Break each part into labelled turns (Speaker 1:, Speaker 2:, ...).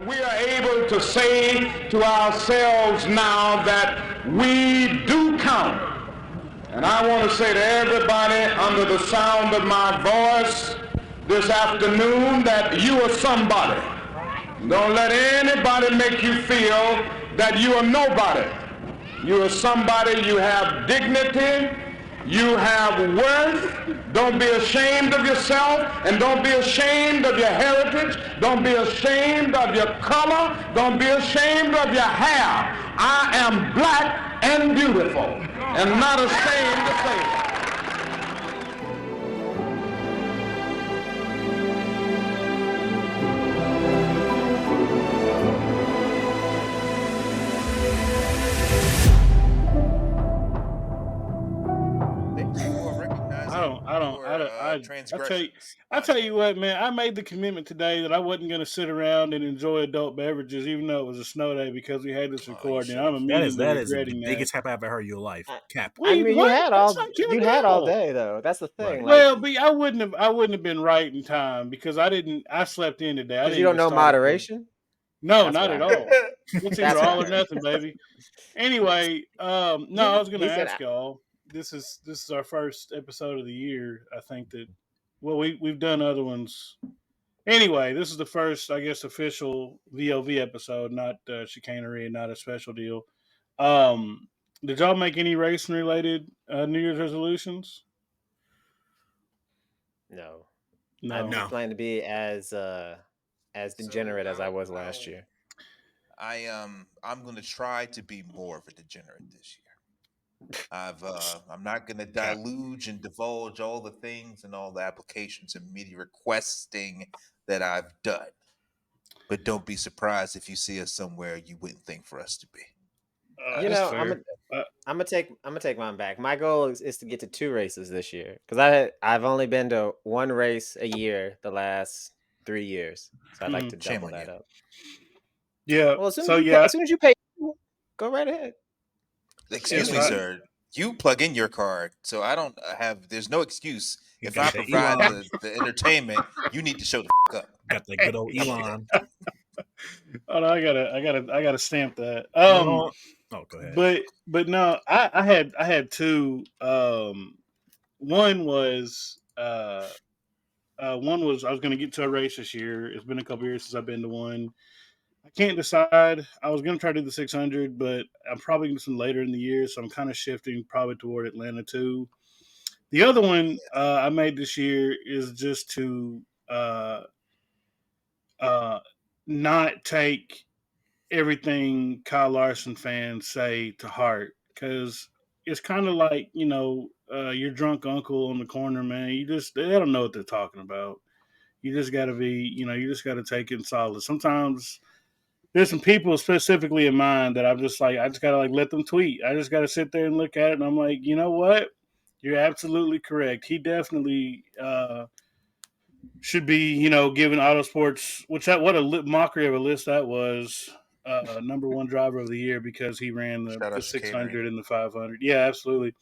Speaker 1: We are able to say to ourselves now that we do count. And I want to say to everybody under the sound of my voice this afternoon that you are somebody. Don't let anybody make you feel that you are nobody. You are somebody, you have dignity, you have worth. Don't be ashamed of yourself, and don't be ashamed of your heritage. Don't be ashamed of your color. Don't be ashamed of your hair. I am black and beautiful, and not ashamed to say it.
Speaker 2: I tell you what, man. I made the commitment today that I wasn't going to sit around and enjoy adult beverages, even though it was a snow day, because we had this recording. I'm immediately regretting
Speaker 3: the biggest cap I've ever heard in your life. Cap.
Speaker 4: I mean, you had all
Speaker 2: all
Speaker 4: day though. That's the thing.
Speaker 2: Well, but I wouldn't have been right in time because I slept in today.
Speaker 4: Because you don't know moderation.
Speaker 2: No, not at all. It's either all or nothing, baby. Anyway, no, I was going to ask y'all. This is our first episode of the year. I think that, well, we've done other ones. Anyway, this is the first, I guess, official VOV episode, not chicanery and not a special deal. Did y'all make any racing related New Year's resolutions?
Speaker 4: No. I'm planning to be as degenerate as I was last year.
Speaker 5: I'm going to try to be more of a degenerate this year. I'm not going to deluge and divulge all the things and all the applications and media requesting that I've done. But don't be surprised if you see us somewhere you wouldn't think for us to be.
Speaker 4: I'm gonna take mine back. My goal is to get to 2 races this year because I've only been to 1 race a year the last 3 years, so I'd like to double that up.
Speaker 2: Yeah.
Speaker 4: Well, as soon as you pay, go right ahead.
Speaker 5: Excuse me, sir. You plug in your card, so I don't have. There's no excuse. If I provide the entertainment, you need to show the up.
Speaker 3: Got that good old Elon.
Speaker 2: Oh no, I gotta stamp that.
Speaker 3: Oh, go ahead.
Speaker 2: But no, I had 2. One was I was gonna get to a race this year. It's been a couple years since I've been to one. I can't decide. I was going to try to do the 600, but I'm probably going to do some later in the year, so I'm kind of shifting probably toward Atlanta too. The other one I made this year is just to not take everything Kyle Larson fans say to heart, because it's kind of like, your drunk uncle on the corner, man. They don't know what they're talking about. You just got to be, you just got to take it in solid. Sometimes there's some people specifically in mind that I'm just like, I just got to let them tweet. I just got to sit there and look at it. And I'm like, you know what? You're absolutely correct. He definitely should be, given Autosports, what a mockery of a list that was, number 1 driver of the year because he ran the 600 and the 500. Yeah, absolutely.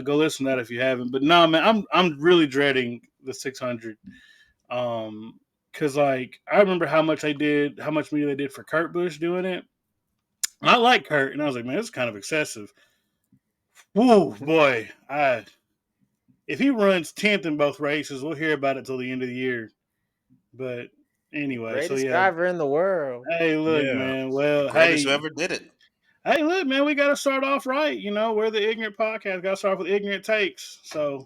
Speaker 2: Go listen to that if you haven't. But no, man, I'm really dreading the 600. Because I remember how much media they did for Kurt Busch doing it. I like Kurt, and I was like, man, this is kind of excessive. Whoa, boy! If he runs 10th in both races, we'll hear about it till the end of the year. But anyway,
Speaker 4: greatest driver in the world.
Speaker 2: Hey, look, man. Well,
Speaker 5: greatest whoever did it.
Speaker 2: Hey, look, man, we got to start off right. We're the ignorant podcast. Got to start off with ignorant takes. So.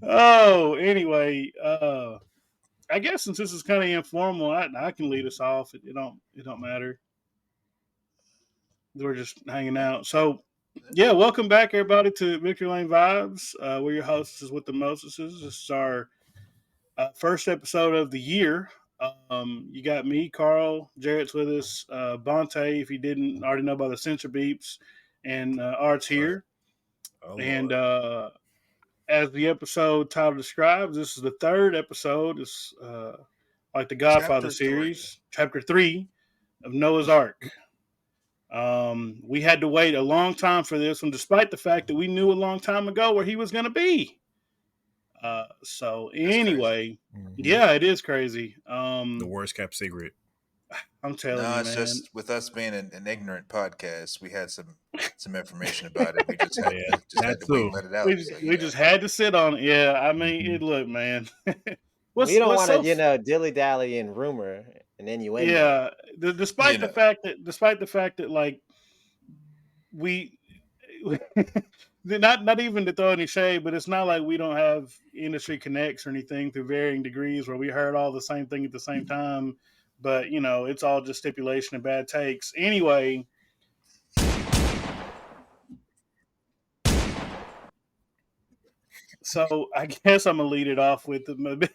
Speaker 2: Oh, anyway, I guess since this is kind of informal, I can lead us off. It don't matter. We're just hanging out. So, yeah, welcome back, everybody, to Victory Lane Vibes. We're your hosts with the Moseses. This is our first episode of the year. You got me, Carl. Jarrett's with us. Bonte, if you didn't already know by the censor beeps, and Art's here. And as the episode title describes, this is the 3rd episode. It's like the Godfather series, Chapter 3 of Noah's Ark. We had to wait a long time for this one, despite the fact that we knew a long time ago where he was going to be. So
Speaker 5: That's crazy.
Speaker 2: anyway, yeah, it is crazy.
Speaker 3: The worst kept secret.
Speaker 2: I'm telling
Speaker 5: No,
Speaker 2: you,
Speaker 5: it's
Speaker 2: man.
Speaker 5: just with us being an ignorant podcast, we had some information about it. We just had
Speaker 3: Yeah,
Speaker 5: to
Speaker 3: that
Speaker 5: wait
Speaker 3: too.
Speaker 5: and let it out.
Speaker 2: We,
Speaker 5: So,
Speaker 2: we just had to sit on it. Yeah, I mean,
Speaker 3: Mhm.
Speaker 2: look, man.
Speaker 4: We don't
Speaker 2: what's
Speaker 4: want to,
Speaker 2: so
Speaker 4: dilly dally in rumor and innuendo.
Speaker 2: yeah,
Speaker 5: you
Speaker 2: despite the
Speaker 5: know,
Speaker 2: fact that like we not even to throw any shade, but it's not like we don't have industry connects or anything through varying degrees where we heard all the same thing at the same time. But it's all just stipulation and bad takes. Anyway, so I guess I'm gonna lead it off with the.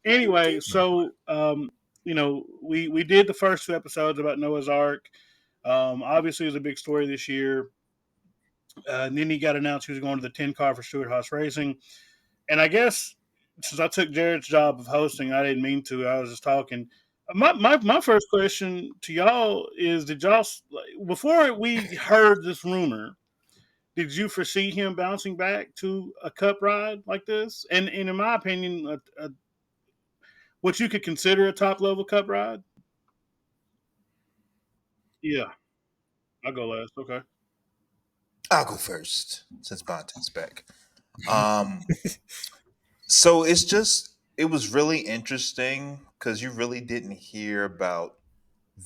Speaker 2: Anyway, so we did the first 2 episodes about Noah's Ark. Obviously, it was a big story this year. And then he got announced he was going to the 10 car for Stewart Haas Racing. And I guess since I took Jared's job of hosting, I didn't mean to. I was just talking. My first question to y'all is: did y'all, before we heard this rumor, did you foresee him bouncing back to a Cup ride like this? And in my opinion, what you could consider a top level Cup ride? Yeah, I'll go last. Okay.
Speaker 5: I'll go first since Bonte's back. Um, so it was really interesting because you really didn't hear about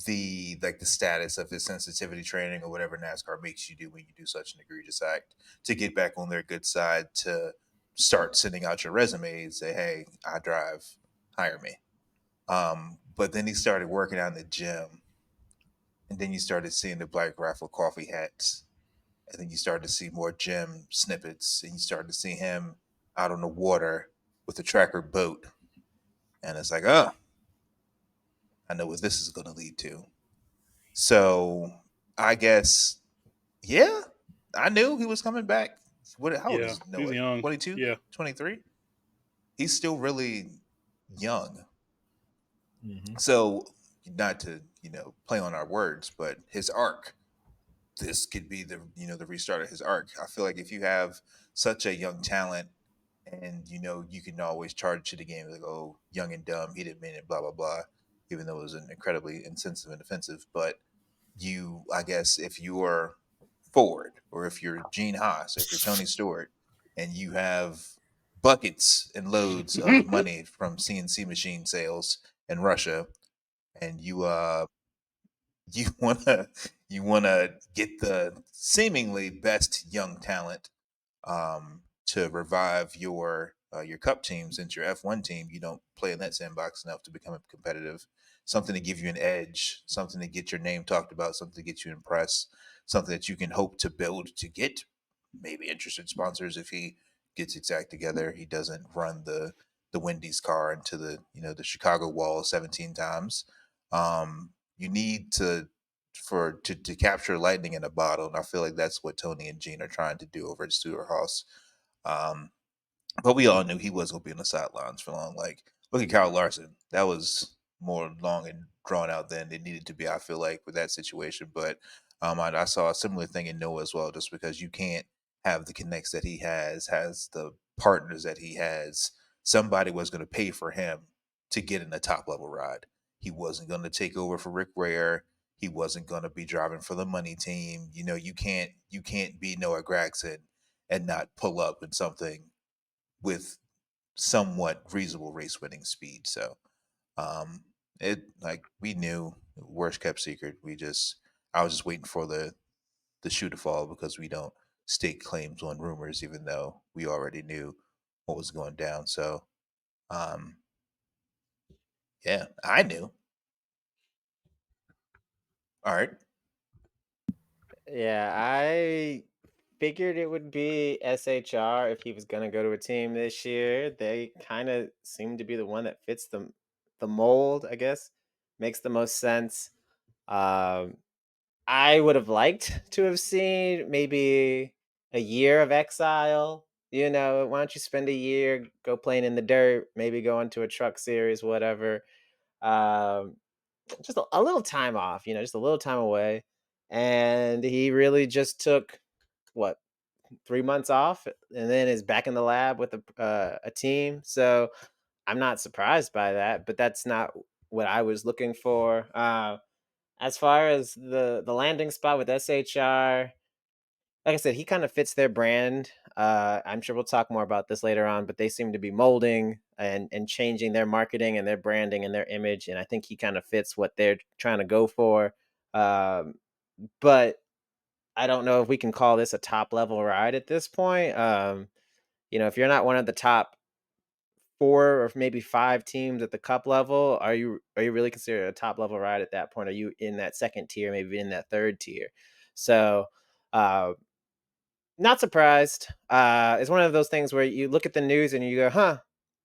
Speaker 5: the status of his sensitivity training or whatever NASCAR makes you do when you do such an egregious act to get back on their good side to start sending out your resume and say, hey, I drive, hire me. But then he started working out in the gym, and then you started seeing the black raffle coffee hats, and then you started to see more gym snippets, and you started to see him out on the water with a tracker boat, and it's like, oh, I know what this is going to lead to. So I guess, yeah, I knew he was coming back. What? How old
Speaker 2: Yeah,
Speaker 5: is
Speaker 2: he's
Speaker 5: Noah?
Speaker 2: young.
Speaker 5: 22,
Speaker 2: Yeah.
Speaker 5: 23? He's still really young.
Speaker 3: Mhm.
Speaker 5: So not to play on our words, but his arc, this could be the restart of his arc. I feel like if you have such a young talent, and you can always charge to the game like, oh, young and dumb, he didn't mean it, blah blah blah, even though it was an incredibly insensitive and offensive. But I guess if you're Ford, or if you're Gene Haas, or if you're Tony Stewart, and you have buckets and loads of money from CNC machine sales in Russia, and you wanna get the seemingly best young talent to revive your Cup team. Since your F1 team, you don't play in that sandbox enough to become competitive. Something to give you an edge, something to get your name talked about, something to get you impressed, something that you can hope to build to get maybe interested sponsors if he gets his act together. He doesn't run the Wendy's car into the Chicago wall 17 times. You need to capture lightning in a bottle, and I feel like that's what Tony and Gene are trying to do over at Stewart Haas. Um, but we all knew he was going to be on the sidelines for long. Like, look at Kyle Larson. That was more long and drawn out than it needed to be, I feel like, with that situation. But I saw a similar thing in Noah as well, just because you can't have the connects that he has the partners that he has. Somebody was going to pay for him to get in a top level ride. He wasn't going to take over for Rick Ware. He wasn't going to be driving for the money team. You can't be Noah Gragson and not pull up in something with somewhat reasonable race winning speed. So it like we knew worst kept secret. I was just waiting for the shoe to fall because we don't stake claims on rumors, even though we already knew what was going down. So um yeah, I knew. All right.
Speaker 4: Yeah, I figured it would be SHR if he was gonna go to a team this year. They kind of seem to be the one that fits the mold, I guess. Makes the most sense. Um, I would have liked to have seen maybe a year of exile. Why don't you spend a year, go playing in the dirt, maybe go into a truck series, whatever. um, just a little time off, just a little time away, and he really just took what 3 months off, and then is back in the lab with a team. So I'm not surprised by that, but that's not what I was looking for. As far as the landing spot with SHR, like I said, he kind of fits their brand. I'm sure we'll talk more about this later on, but they seem to be molding and changing their marketing and their branding and their image, and I think he kind of fits what they're trying to go for. Um, but I don't know if we can call this a top level ride at this point. If you're not one of the top 4 or maybe 5 teams at the cup level, are you really considered a top level ride at that point? Are you in that second tier, maybe in that third tier? So, uh, not surprised. It's one of those things where you look at the news and you go, "Huh,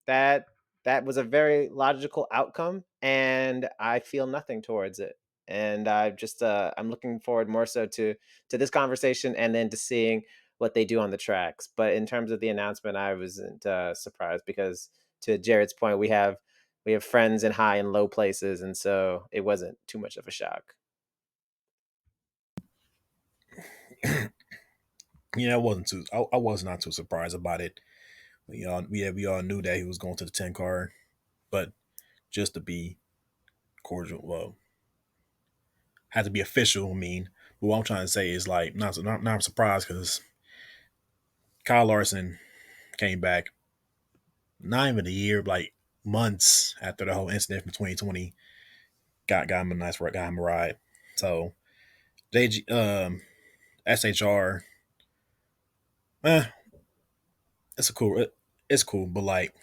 Speaker 4: that that was a very logical outcome," and I feel nothing towards it. And I'm looking forward more so to this conversation and then to seeing what they do on the tracks. But in terms of the announcement, I wasn't surprised because, to Jared's point, we have friends in high and low places, and so it wasn't too much of a shock.
Speaker 3: Yeah, I was not too surprised about it. We all knew that he was going to the 10 card, but just to be cordial, well, had to be official. I mean, but what I'm trying to say is like not surprised because Kyle Larson came back not even a year, like months after the whole incident from 2020. Got him a nice got him a ride. So JG SHR, eh, it's cool, but like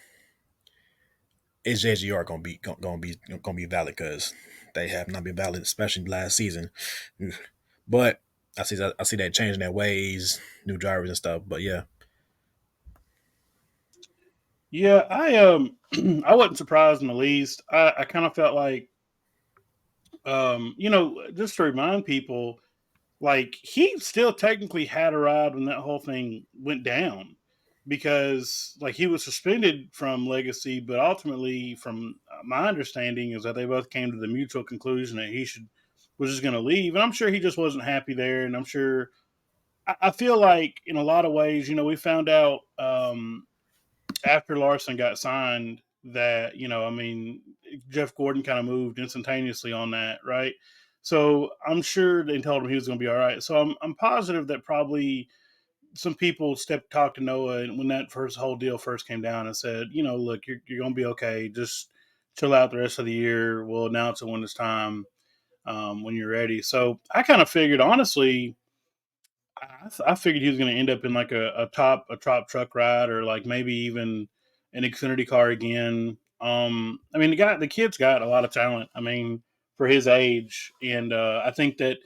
Speaker 3: is JGR gonna be valid because they have not been valid, especially last season. But I see that changing their ways, new drivers and stuff. But yeah,
Speaker 2: Yeah, I wasn't surprised in the least. I kind of felt like, just to remind people, like he still technically had a ride when that whole thing went down, because like he was suspended from Legacy, but ultimately, from my understanding, is that they both came to the mutual conclusion that he should was just going to leave, and I'm sure he just wasn't happy there, and I'm sure I feel like in a lot of ways, we found out after Larson got signed that, I mean, Jeff Gordon kind of moved instantaneously on that, right? So I'm sure they told him he was going to be all right. So I'm positive that probably some people talked to Noah when that first whole deal first came down and said, look, you're going to be okay. Just chill out the rest of the year. We'll announce it when it's time, when you're ready. So I kind of figured, honestly, I figured he was going to end up in like a top truck ride, or like maybe even an Xfinity car again. I mean, the kid's got a lot of talent. I mean, for his age, and I think that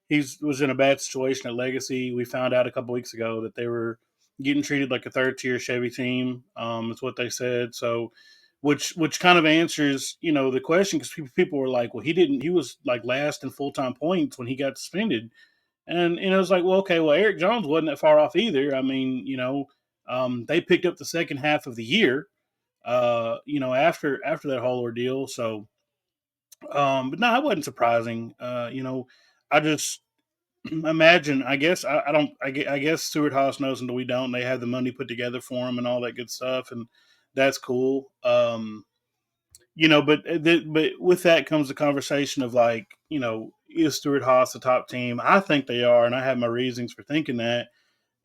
Speaker 2: he was in a bad situation at Legacy. We found out a couple weeks ago that they were getting treated like a third tier Chevy team. Is what they said. So, which kind of answers the question, because people were like, well, he was like last in full time points when he got suspended, and it was like, well, okay, well, Eric Jones wasn't that far off either. I mean, they picked up the second half of the year, after that whole ordeal. So, but no, it wasn't surprising. I just imagine. I guess I don't. I guess Stuart Haas knows until we don't. They have the money put together for him and all that good stuff, and that's cool. But with that comes the conversation of like, is Stuart Haas the top team? I think they are, and I have my reasons for thinking that.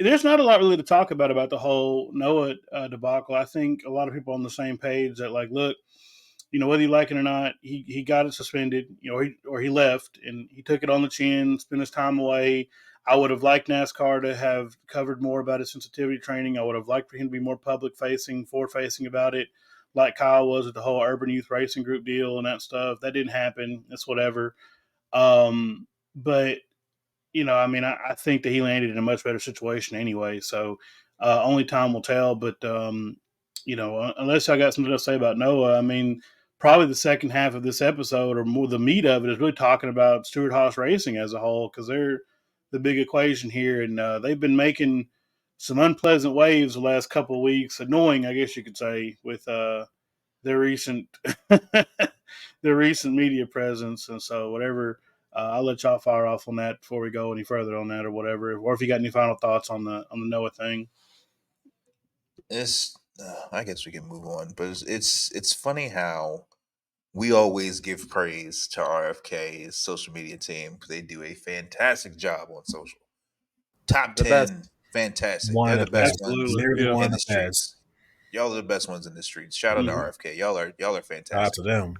Speaker 2: There's not a lot really to talk about the whole Noah debacle. I think a lot of people are on the same page that, like, look, whether you like it or not, he got it suspended, or he left, and he took it on the chin, spent his time away. I would have liked NASCAR to have covered more about his sensitivity training. I would have liked for him to be more public facing, forward facing about it, like Kyle was with the whole Urban Youth Racing Group deal and that stuff. That didn't happen. It's whatever. But I mean, I think that he landed in a much better situation anyway. So only time will tell. But unless I got something to say about Noah, I mean, probably the second half of this episode, or more the meat of it, is really talking about Stewart Haas Racing as a whole, because they're the big equation here, and they've been making some unpleasant waves the last couple of weeks. Annoying, I guess you could say, with their recent their recent media presence, and so whatever. I'll let y'all fire off on that before we go any further on that, or whatever. Or if you got any final thoughts on the Noah thing.
Speaker 5: It's I guess we can move on, but it's funny how we always give praise to RFK's social media team. They do a fantastic job on social. Top
Speaker 4: The best.
Speaker 5: 10, fantastic.
Speaker 3: One
Speaker 5: They're
Speaker 3: of
Speaker 5: the
Speaker 3: the
Speaker 5: best
Speaker 3: best.
Speaker 5: ones
Speaker 2: Absolutely,
Speaker 3: Literally
Speaker 2: yeah.
Speaker 3: one
Speaker 5: in
Speaker 3: of
Speaker 5: the
Speaker 3: the best.
Speaker 5: streets. Y'all are the best ones in the streets. Shout out to
Speaker 2: Mhm.
Speaker 5: RFK. Y'all are
Speaker 3: Shout out
Speaker 5: fantastic.
Speaker 3: to them.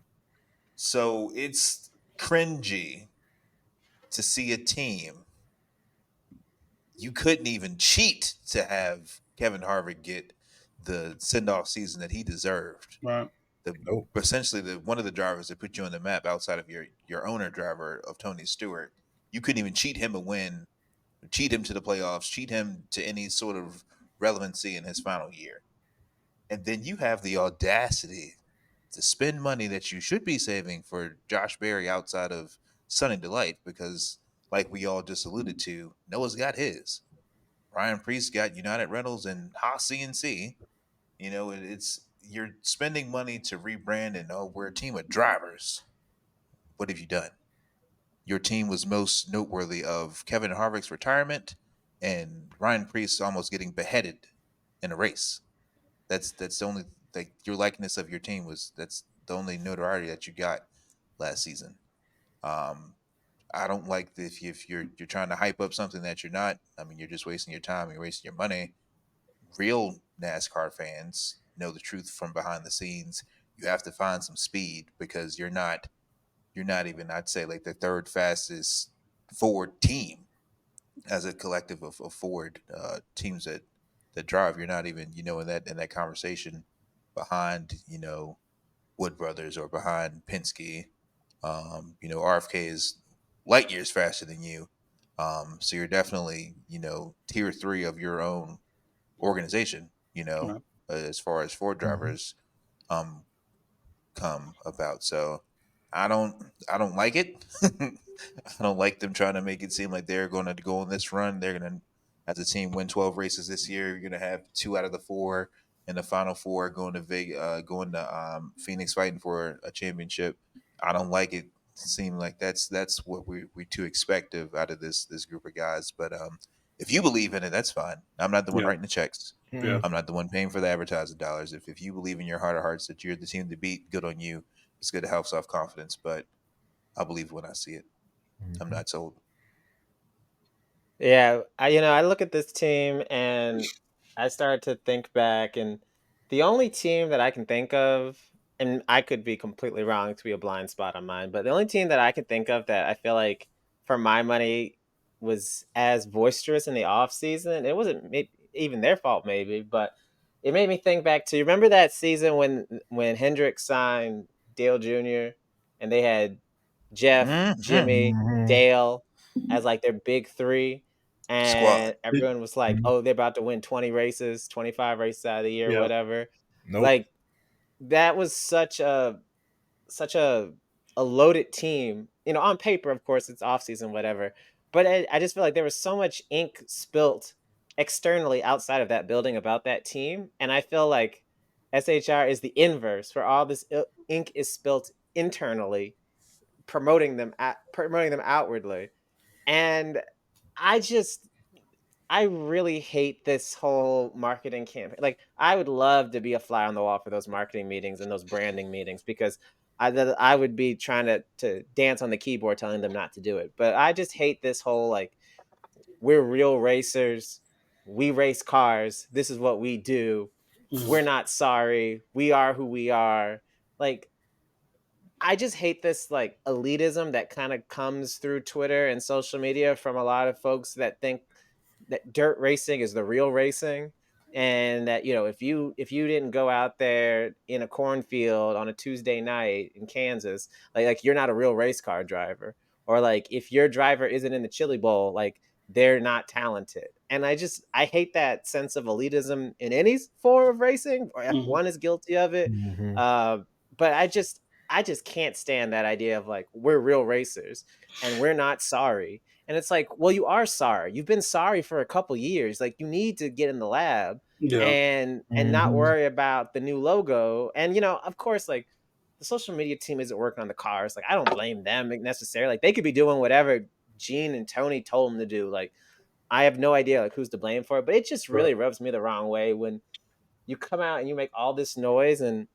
Speaker 5: So it's cringy to see a team you couldn't even cheat to have Kevin Harvick get the send off season that he deserved.
Speaker 2: Right.
Speaker 5: The
Speaker 3: Nope.
Speaker 5: essentially the one of the drivers that put you on the map outside of your owner driver of Tony Stewart. You couldn't even cheat him a win, cheat him to the playoffs, cheat him to any sort of relevancy in his final year. And then you have the audacity to spend money that you should be saving for Josh Berry outside of Sunny Delight because, like we all just alluded to, Noah's got his. Ryan Priest got United Rentals and Haas CNC. You know, it's you're spending money to rebrand and oh, we're a team of drivers. What have you done? Your team was most noteworthy of Kevin Harvick's retirement and Ryan Priest almost getting beheaded in a race. That's the only like your likeness of your team was that's the only notoriety that you got last season. Um, I don't like if you're trying to hype up something that you're not. I mean, you're just wasting your time. You're wasting your money. Real NASCAR fans know the truth from behind the scenes. You have to find some speed because you're not even I'd say like the third fastest Ford team as a collective of Ford teams that drive. You're not even in that conversation behind Wood Brothers or behind Penske. RFK is light years faster than you. So you're definitely tier three of your own organization.
Speaker 2: Right.
Speaker 5: As far as Ford
Speaker 3: Mhm.
Speaker 5: drivers um, come about. So I don't like it. I don't like them trying to make it seem like they're going to go on this run. They're going to, as a team, win 12 races this year. You're going to have 2 out of the 4 in the final 4 going to going to Phoenix fighting for a championship. I don't like it. Seem like that's what we too expective out of this group of guys. But if you believe in it, that's fine. I'm not the one
Speaker 2: Yeah.
Speaker 5: writing the checks.
Speaker 2: Yeah.
Speaker 5: I'm not the one paying for the advertising dollars. If you believe in your heart of hearts that you're the team to beat, good on you. It's good to have self confidence, but I believe when I see it. I'm
Speaker 3: Mhm.
Speaker 5: not sold.
Speaker 4: Yeah, I look at this team and I start to think back, and the only team that I can think of, and I could be completely wrong, it could be a blind spot on mine, but the only team that I can think of that I feel like for my money was as boisterous in the off season, it wasn't even their fault maybe, but it made me think back to, you remember that season when Hendrick signed Dale Jr. and they had Jeff,
Speaker 5: Mm-hmm.
Speaker 4: Jimmy,
Speaker 3: Mhm.
Speaker 4: Dale as like their big three,
Speaker 5: Squad.
Speaker 4: and everyone was like,
Speaker 3: Mhm.
Speaker 4: "Oh, they're about to win 20 races, 25 races out of the year,
Speaker 2: Yeah.
Speaker 4: whatever."
Speaker 3: Nope.
Speaker 4: Like that was such a loaded team. On paper, of course, it's off season, whatever. But I just feel like there was so much ink spilt externally outside of that building about that team, and I feel like SHR is the inverse, where all this ink is spilt internally, promoting them outwardly. And I just I really hate this whole marketing campaign. Like, I would love to be a fly on the wall for those marketing meetings and those branding meetings, because I would be trying to dance on the keyboard telling them not to do it. But I just hate this whole, like, we're real racers. We race cars. This is what we do.
Speaker 2: Mhm.
Speaker 4: We're not sorry. We are who we are. Like, I just hate this, like, elitism that kind of comes through Twitter and social media from a lot of folks that think that dirt racing is the real racing, and that, if you didn't go out there in a cornfield on a Tuesday night in Kansas, like you're not a real race car driver, or like if your driver isn't in the Chili Bowl, like they're not talented. And I hate that sense of elitism in any form of racing, or
Speaker 2: Mhm.
Speaker 4: F1 is guilty of it.
Speaker 3: Mhm.
Speaker 4: uh, but I just can't stand that idea of, like, we're real racers and we're not sorry. And it's like, well, you are sorry. You've been sorry for a couple years. Like, you need to get in the lab
Speaker 2: Yeah.
Speaker 4: and not
Speaker 3: Mhm.
Speaker 4: worry about the new logo. And of course, like, the social media team isn't working on the cars. Like, I don't blame them necessarily. Like, they could be doing whatever Gene and Tony told them to do. Like, I have no idea like who's to blame for it, but it just
Speaker 3: Right.
Speaker 4: really rubs me the wrong way when you come out and you make all this noise and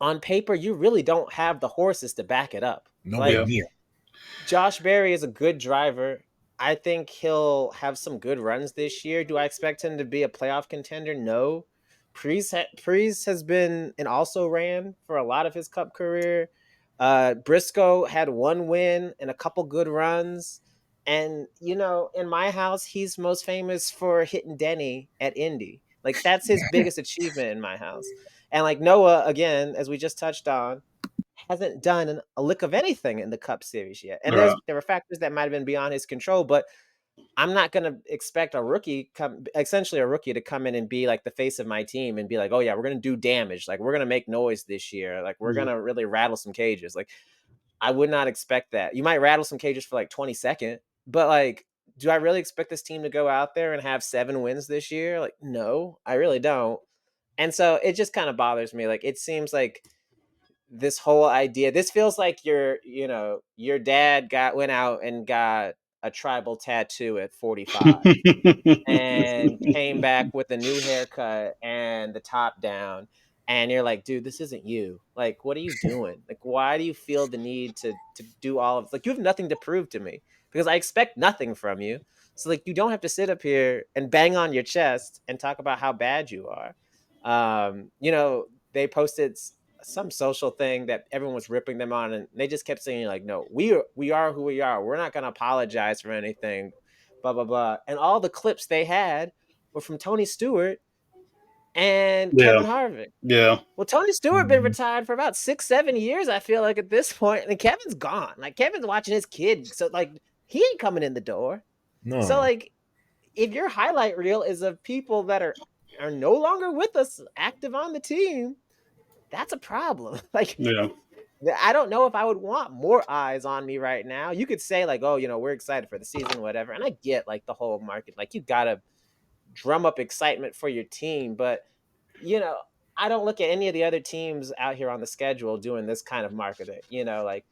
Speaker 4: on paper you really don't have the horses to back it up.
Speaker 3: Nowhere
Speaker 2: Yeah.
Speaker 4: Like,
Speaker 3: near.
Speaker 4: Josh Berry is a good driver. I think he'll have some good runs this year. Do I expect him to be a playoff contender? No. Preece has been and also ran for a lot of his Cup career. Briscoe had one win and a couple good runs. And, in my house, he's most famous for hitting Denny at Indy. Like, that's his biggest achievement in my house. And, like, Noah, again, as we just touched on, hasn't done a lick of anything in the Cup Series yet. And
Speaker 2: Right.
Speaker 4: there were factors that might have been beyond his control, but I'm not going to expect essentially a rookie to come in and be like the face of my team and be like, oh yeah, we're going to do damage. Like, we're going to make noise this year. Like, we're going to really rattle some cages. Like, I would not expect that. You might rattle some cages for like 20 seconds, but like, do I really expect this team to go out there and have 7 wins this year? Like, no, I really don't. And so it just kind of bothers me. Like, it seems like this whole idea, this feels like your dad went out and got a tribal tattoo at 45 and came back with a new haircut and the top down, and you're like, dude, this isn't you. Like, what are you doing? Like, why do you feel the need to do all of, like, you have nothing to prove to me because I expect nothing from you. So like, you don't have to sit up here and bang on your chest and talk about how bad you are. They posted some social thing that everyone was ripping them on, and they just kept saying like, no, we are who we are, we're not going to apologize for anything, blah blah blah. And all the clips they had were from Tony Stewart and
Speaker 2: Yeah.
Speaker 4: Kevin Harvick.
Speaker 2: Yeah.
Speaker 4: Well, Tony Stewart been
Speaker 3: Mhm.
Speaker 4: retired for about 6-7 years, I feel like, at this point, and Kevin's gone. Like, Kevin's watching his kid, so like, he ain't coming in the door. So
Speaker 3: No.
Speaker 4: like, if your highlight reel is of people that are no longer with us active on the team, that's a problem. Like,
Speaker 2: Yeah.
Speaker 4: I don't know if I would want more eyes on me right now. You could say like, oh, we're excited for the season, whatever. And I get like the whole market. Like, you got to drum up excitement for your team. But, you know, I don't look at any of the other teams out here on the schedule doing this kind of marketing. Like,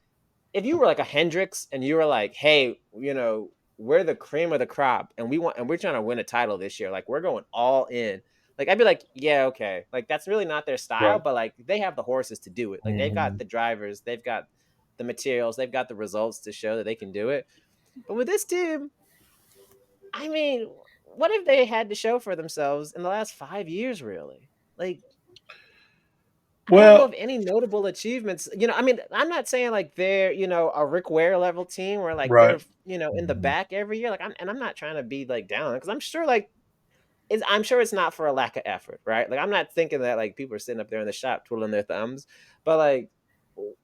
Speaker 4: if you were like a Hendrix and you were like, hey, we're the cream of the crop and we're trying to win a title this year. Like, we're going all in. Like, I'd be like, yeah, okay. Like, that's really not their style,
Speaker 2: Right.
Speaker 4: but like, they have the horses to do it. Like, they've got
Speaker 3: Mhm.
Speaker 4: the drivers, they've got the materials, they've got the results to show that they can do it. But with this team, I mean, what have they had to show for themselves in the last 5 years, really? Like, I don't know
Speaker 2: Well,
Speaker 4: of any notable achievements. I mean, I'm not saying like they're, a Rick Ware level team where like
Speaker 2: right.
Speaker 4: they're, in the
Speaker 3: Mhm.
Speaker 4: back every year. Like, I'm not trying to be like down because I'm sure like I'm sure it's not for a lack of effort, right? Like, I'm not thinking that like people are sitting up there in the shop twiddling their thumbs, but like,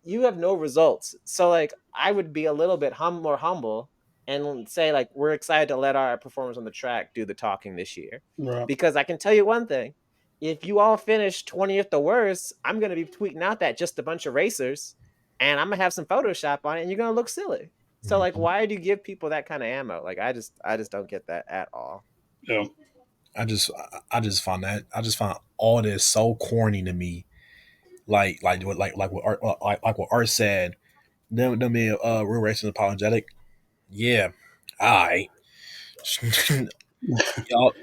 Speaker 4: you have no results. So like, I would be a little bit more humble and say like, we're excited to let our performers on the track do the talking this year,
Speaker 2: Right.
Speaker 4: because I can tell you one thing: if you all finish 20th or worse, I'm gonna be tweeting out that just a bunch of racers, and I'm gonna have some Photoshop on it, and you're gonna look silly. So like,
Speaker 3: Mhm.
Speaker 4: why do you give people that kind of ammo? Like, I just don't get that at all.
Speaker 2: Yeah.
Speaker 3: I just find all this so corny to me. Like what Art said. Them being real racist and apologetic. Yeah. I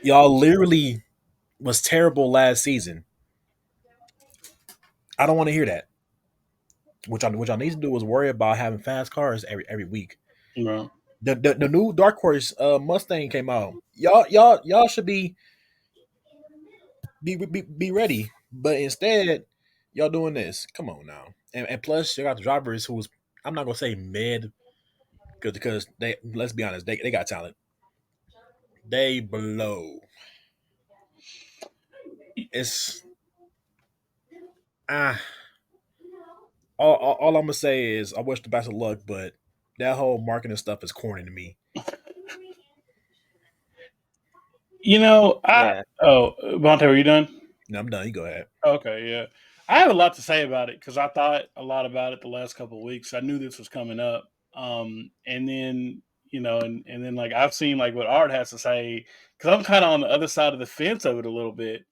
Speaker 3: y'all literally was terrible last season. I don't want to hear that. What y'all need to do is worry about having fast cars every week.
Speaker 2: Right.
Speaker 3: The new Dark Horse Mustang came out. Y'all should be ready. But instead, y'all doing this. Come on now. And plus, you got the drivers who was, I'm not gonna say mid because they, let's be honest, they got talent. They blow. It's ah all I'm gonna say is I wish the best of luck, but that whole marketing stuff is corny to me.
Speaker 4: Yeah.
Speaker 2: Bonte, are you done?
Speaker 3: No, I'm done. You go ahead.
Speaker 2: Okay, yeah. I have a lot to say about it because I thought a lot about it the last couple of weeks. I knew this was coming up. And then, and then like I've seen like what Art has to say because I'm kind of on the other side of the fence of it a little bit.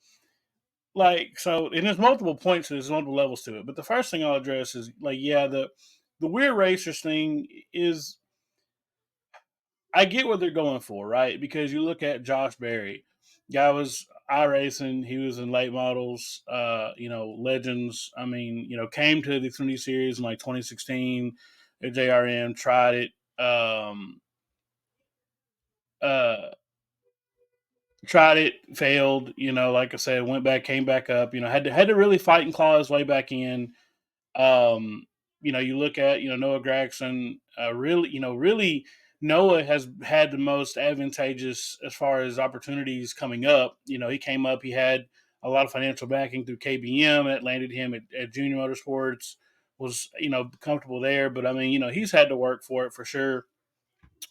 Speaker 2: Like so, and there's multiple points, there's multiple levels to it. But the first thing I'll address is like, yeah, the weird racers thing is I get what they're going for, right? Because you look at Josh Berry, guy was iRacing, he was in late models, legends. I mean, came to the Xfinity Series in like 2016 at JRM, tried it, uh, failed. Like I said, went back, came back up. Had to really fight and claw his way back in. Um, you look at Noah Gragson. Really Noah has had the most advantageous as far as opportunities coming up. He came up. He had a lot of financial backing through KBM that landed him at Junior Motorsports. Was comfortable there, but I mean he's had to work for it for sure.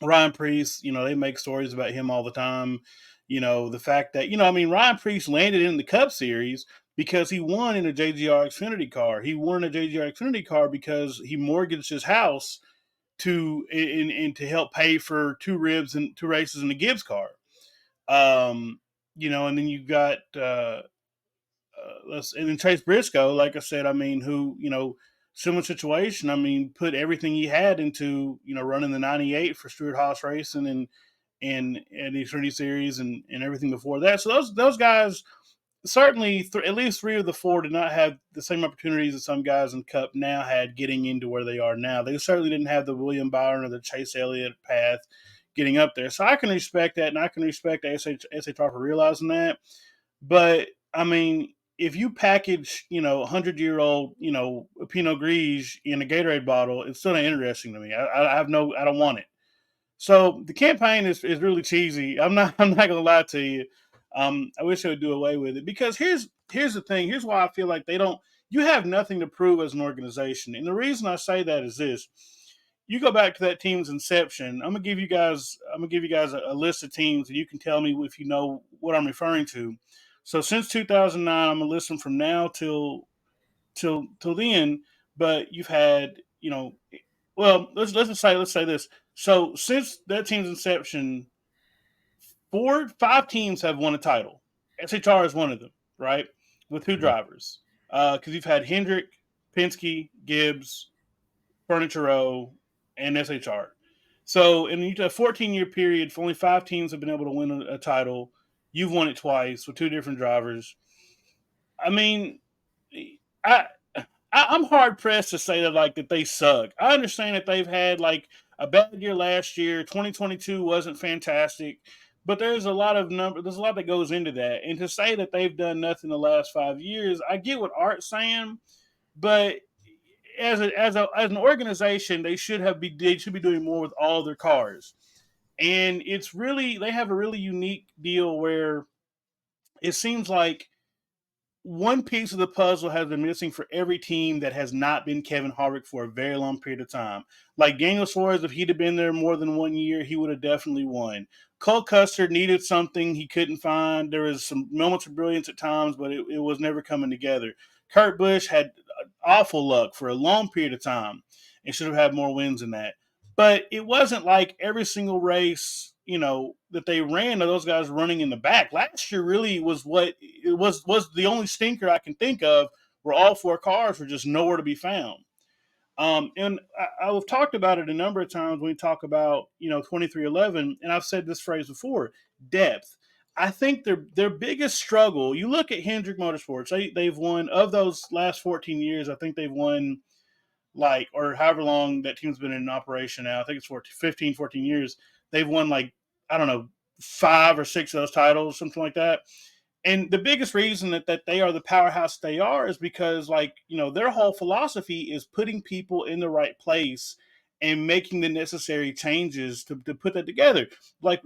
Speaker 2: Ryan Priest, they make stories about him all the time. The fact that, Ryan Priest landed in the Cup Series because he won in a JGR Xfinity car. He won a JGR Xfinity car because he mortgaged his house to help pay for two ribs and two races in the Gibbs car. And then you got and then Chase Briscoe, like I said, I mean, who similar situation. I mean, put everything he had into running the '98 for Stuart Haas Racing and the Xfinity Series and everything before that. So those guys certainly at least three of the four did not have the same opportunities that some guys in Cup now had getting into where they are now. They certainly didn't have the William Byron or the Chase Elliott path getting up there. So I can respect that, and I can respect SHR for realizing that. But I mean, if you package, 100-year-old, Pinot Gris in a Gatorade bottle, it's still not interesting to me. I don't want it. So the campaign is really cheesy. I'm not gonna lie to you. I wish they would do away with it because here's the thing. Here's why I feel like they don't. You have nothing to prove as an organization, and the reason I say that is this: you go back to that team's inception. I'm gonna give you guys a list of teams, and you can tell me if you know what I'm referring to. So since 2009, I'm gonna list them from now till then. But you've had, well, let's say this. So since that team's inception, 5 teams have won a title. SHR is one of them, right? With two drivers, because you've had Hendrick, Penske, Gibbs, Furniture Row, and SHR. So in a 14-year period, only 5 teams have been able to win a title. You've won it twice with two different drivers. I mean, I I'm hard pressed to say that they suck. I understand that they've had like a bad year last year. 2022 wasn't fantastic, but there's a lot of number. There's a lot that goes into that, and to say that they've done nothing the last 5 years, I get what Art's saying, but as an organization, they should be doing more with all their cars, and it's really they have a really unique deal where it seems like one piece of the puzzle has been missing for every team that has not been Kevin Harvick for a very long period of time. Like Daniel Suarez, if he'd have been there more than 1 year, he would have definitely won. Cole Custer needed something he couldn't find. There was some moments of brilliance at times, but it was never coming together. Kurt Busch had awful luck for a long period of time and should have had more wins than that. But it wasn't like every single race, that they ran of those guys running in the back. Last year really was what it was the only stinker I can think of where all 4 cars were just nowhere to be found. And I've talked about it a number of times when we talk about 2311, and I've said this phrase before: depth. I think their biggest struggle. You look at Hendrick Motorsports; they've won of those last 14 years. I think they've won like, or however long that team's been in operation now. I think it's 14 years. They've won like, I don't know, 5 or 6 of those titles, something like that. And the biggest reason that they are the powerhouse they are is because, like, their whole philosophy is putting people in the right place and making the necessary changes to put that together. Like,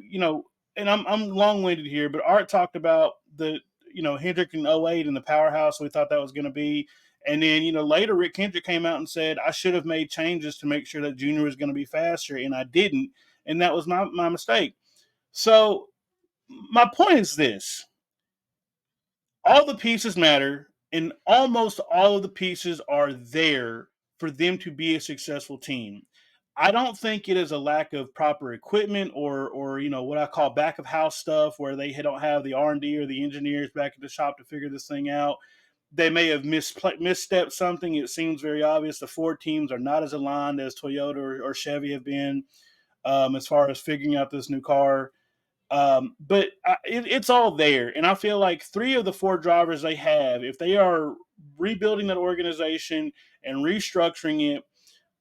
Speaker 2: and I'm long-winded here, but Art talked about the, Hendrick in '08 and the powerhouse we thought that was going to be. And then, later Rick Hendrick came out and said, I should have made changes to make sure that Junior was going to be faster, and I didn't. And that was my mistake. So my point is this: all the pieces matter, and almost all of the pieces are there for them to be a successful team. I don't think it is a lack of proper equipment or what I call back of house stuff where they don't have the R&D or the engineers back at the shop to figure this thing out. They may have misstepped something. It seems very obvious. The Ford teams are not as aligned as Toyota or Chevy have been as far as figuring out this new car. But it's all there. And I feel like 3 of the 4 drivers they have, if they are rebuilding that organization and restructuring it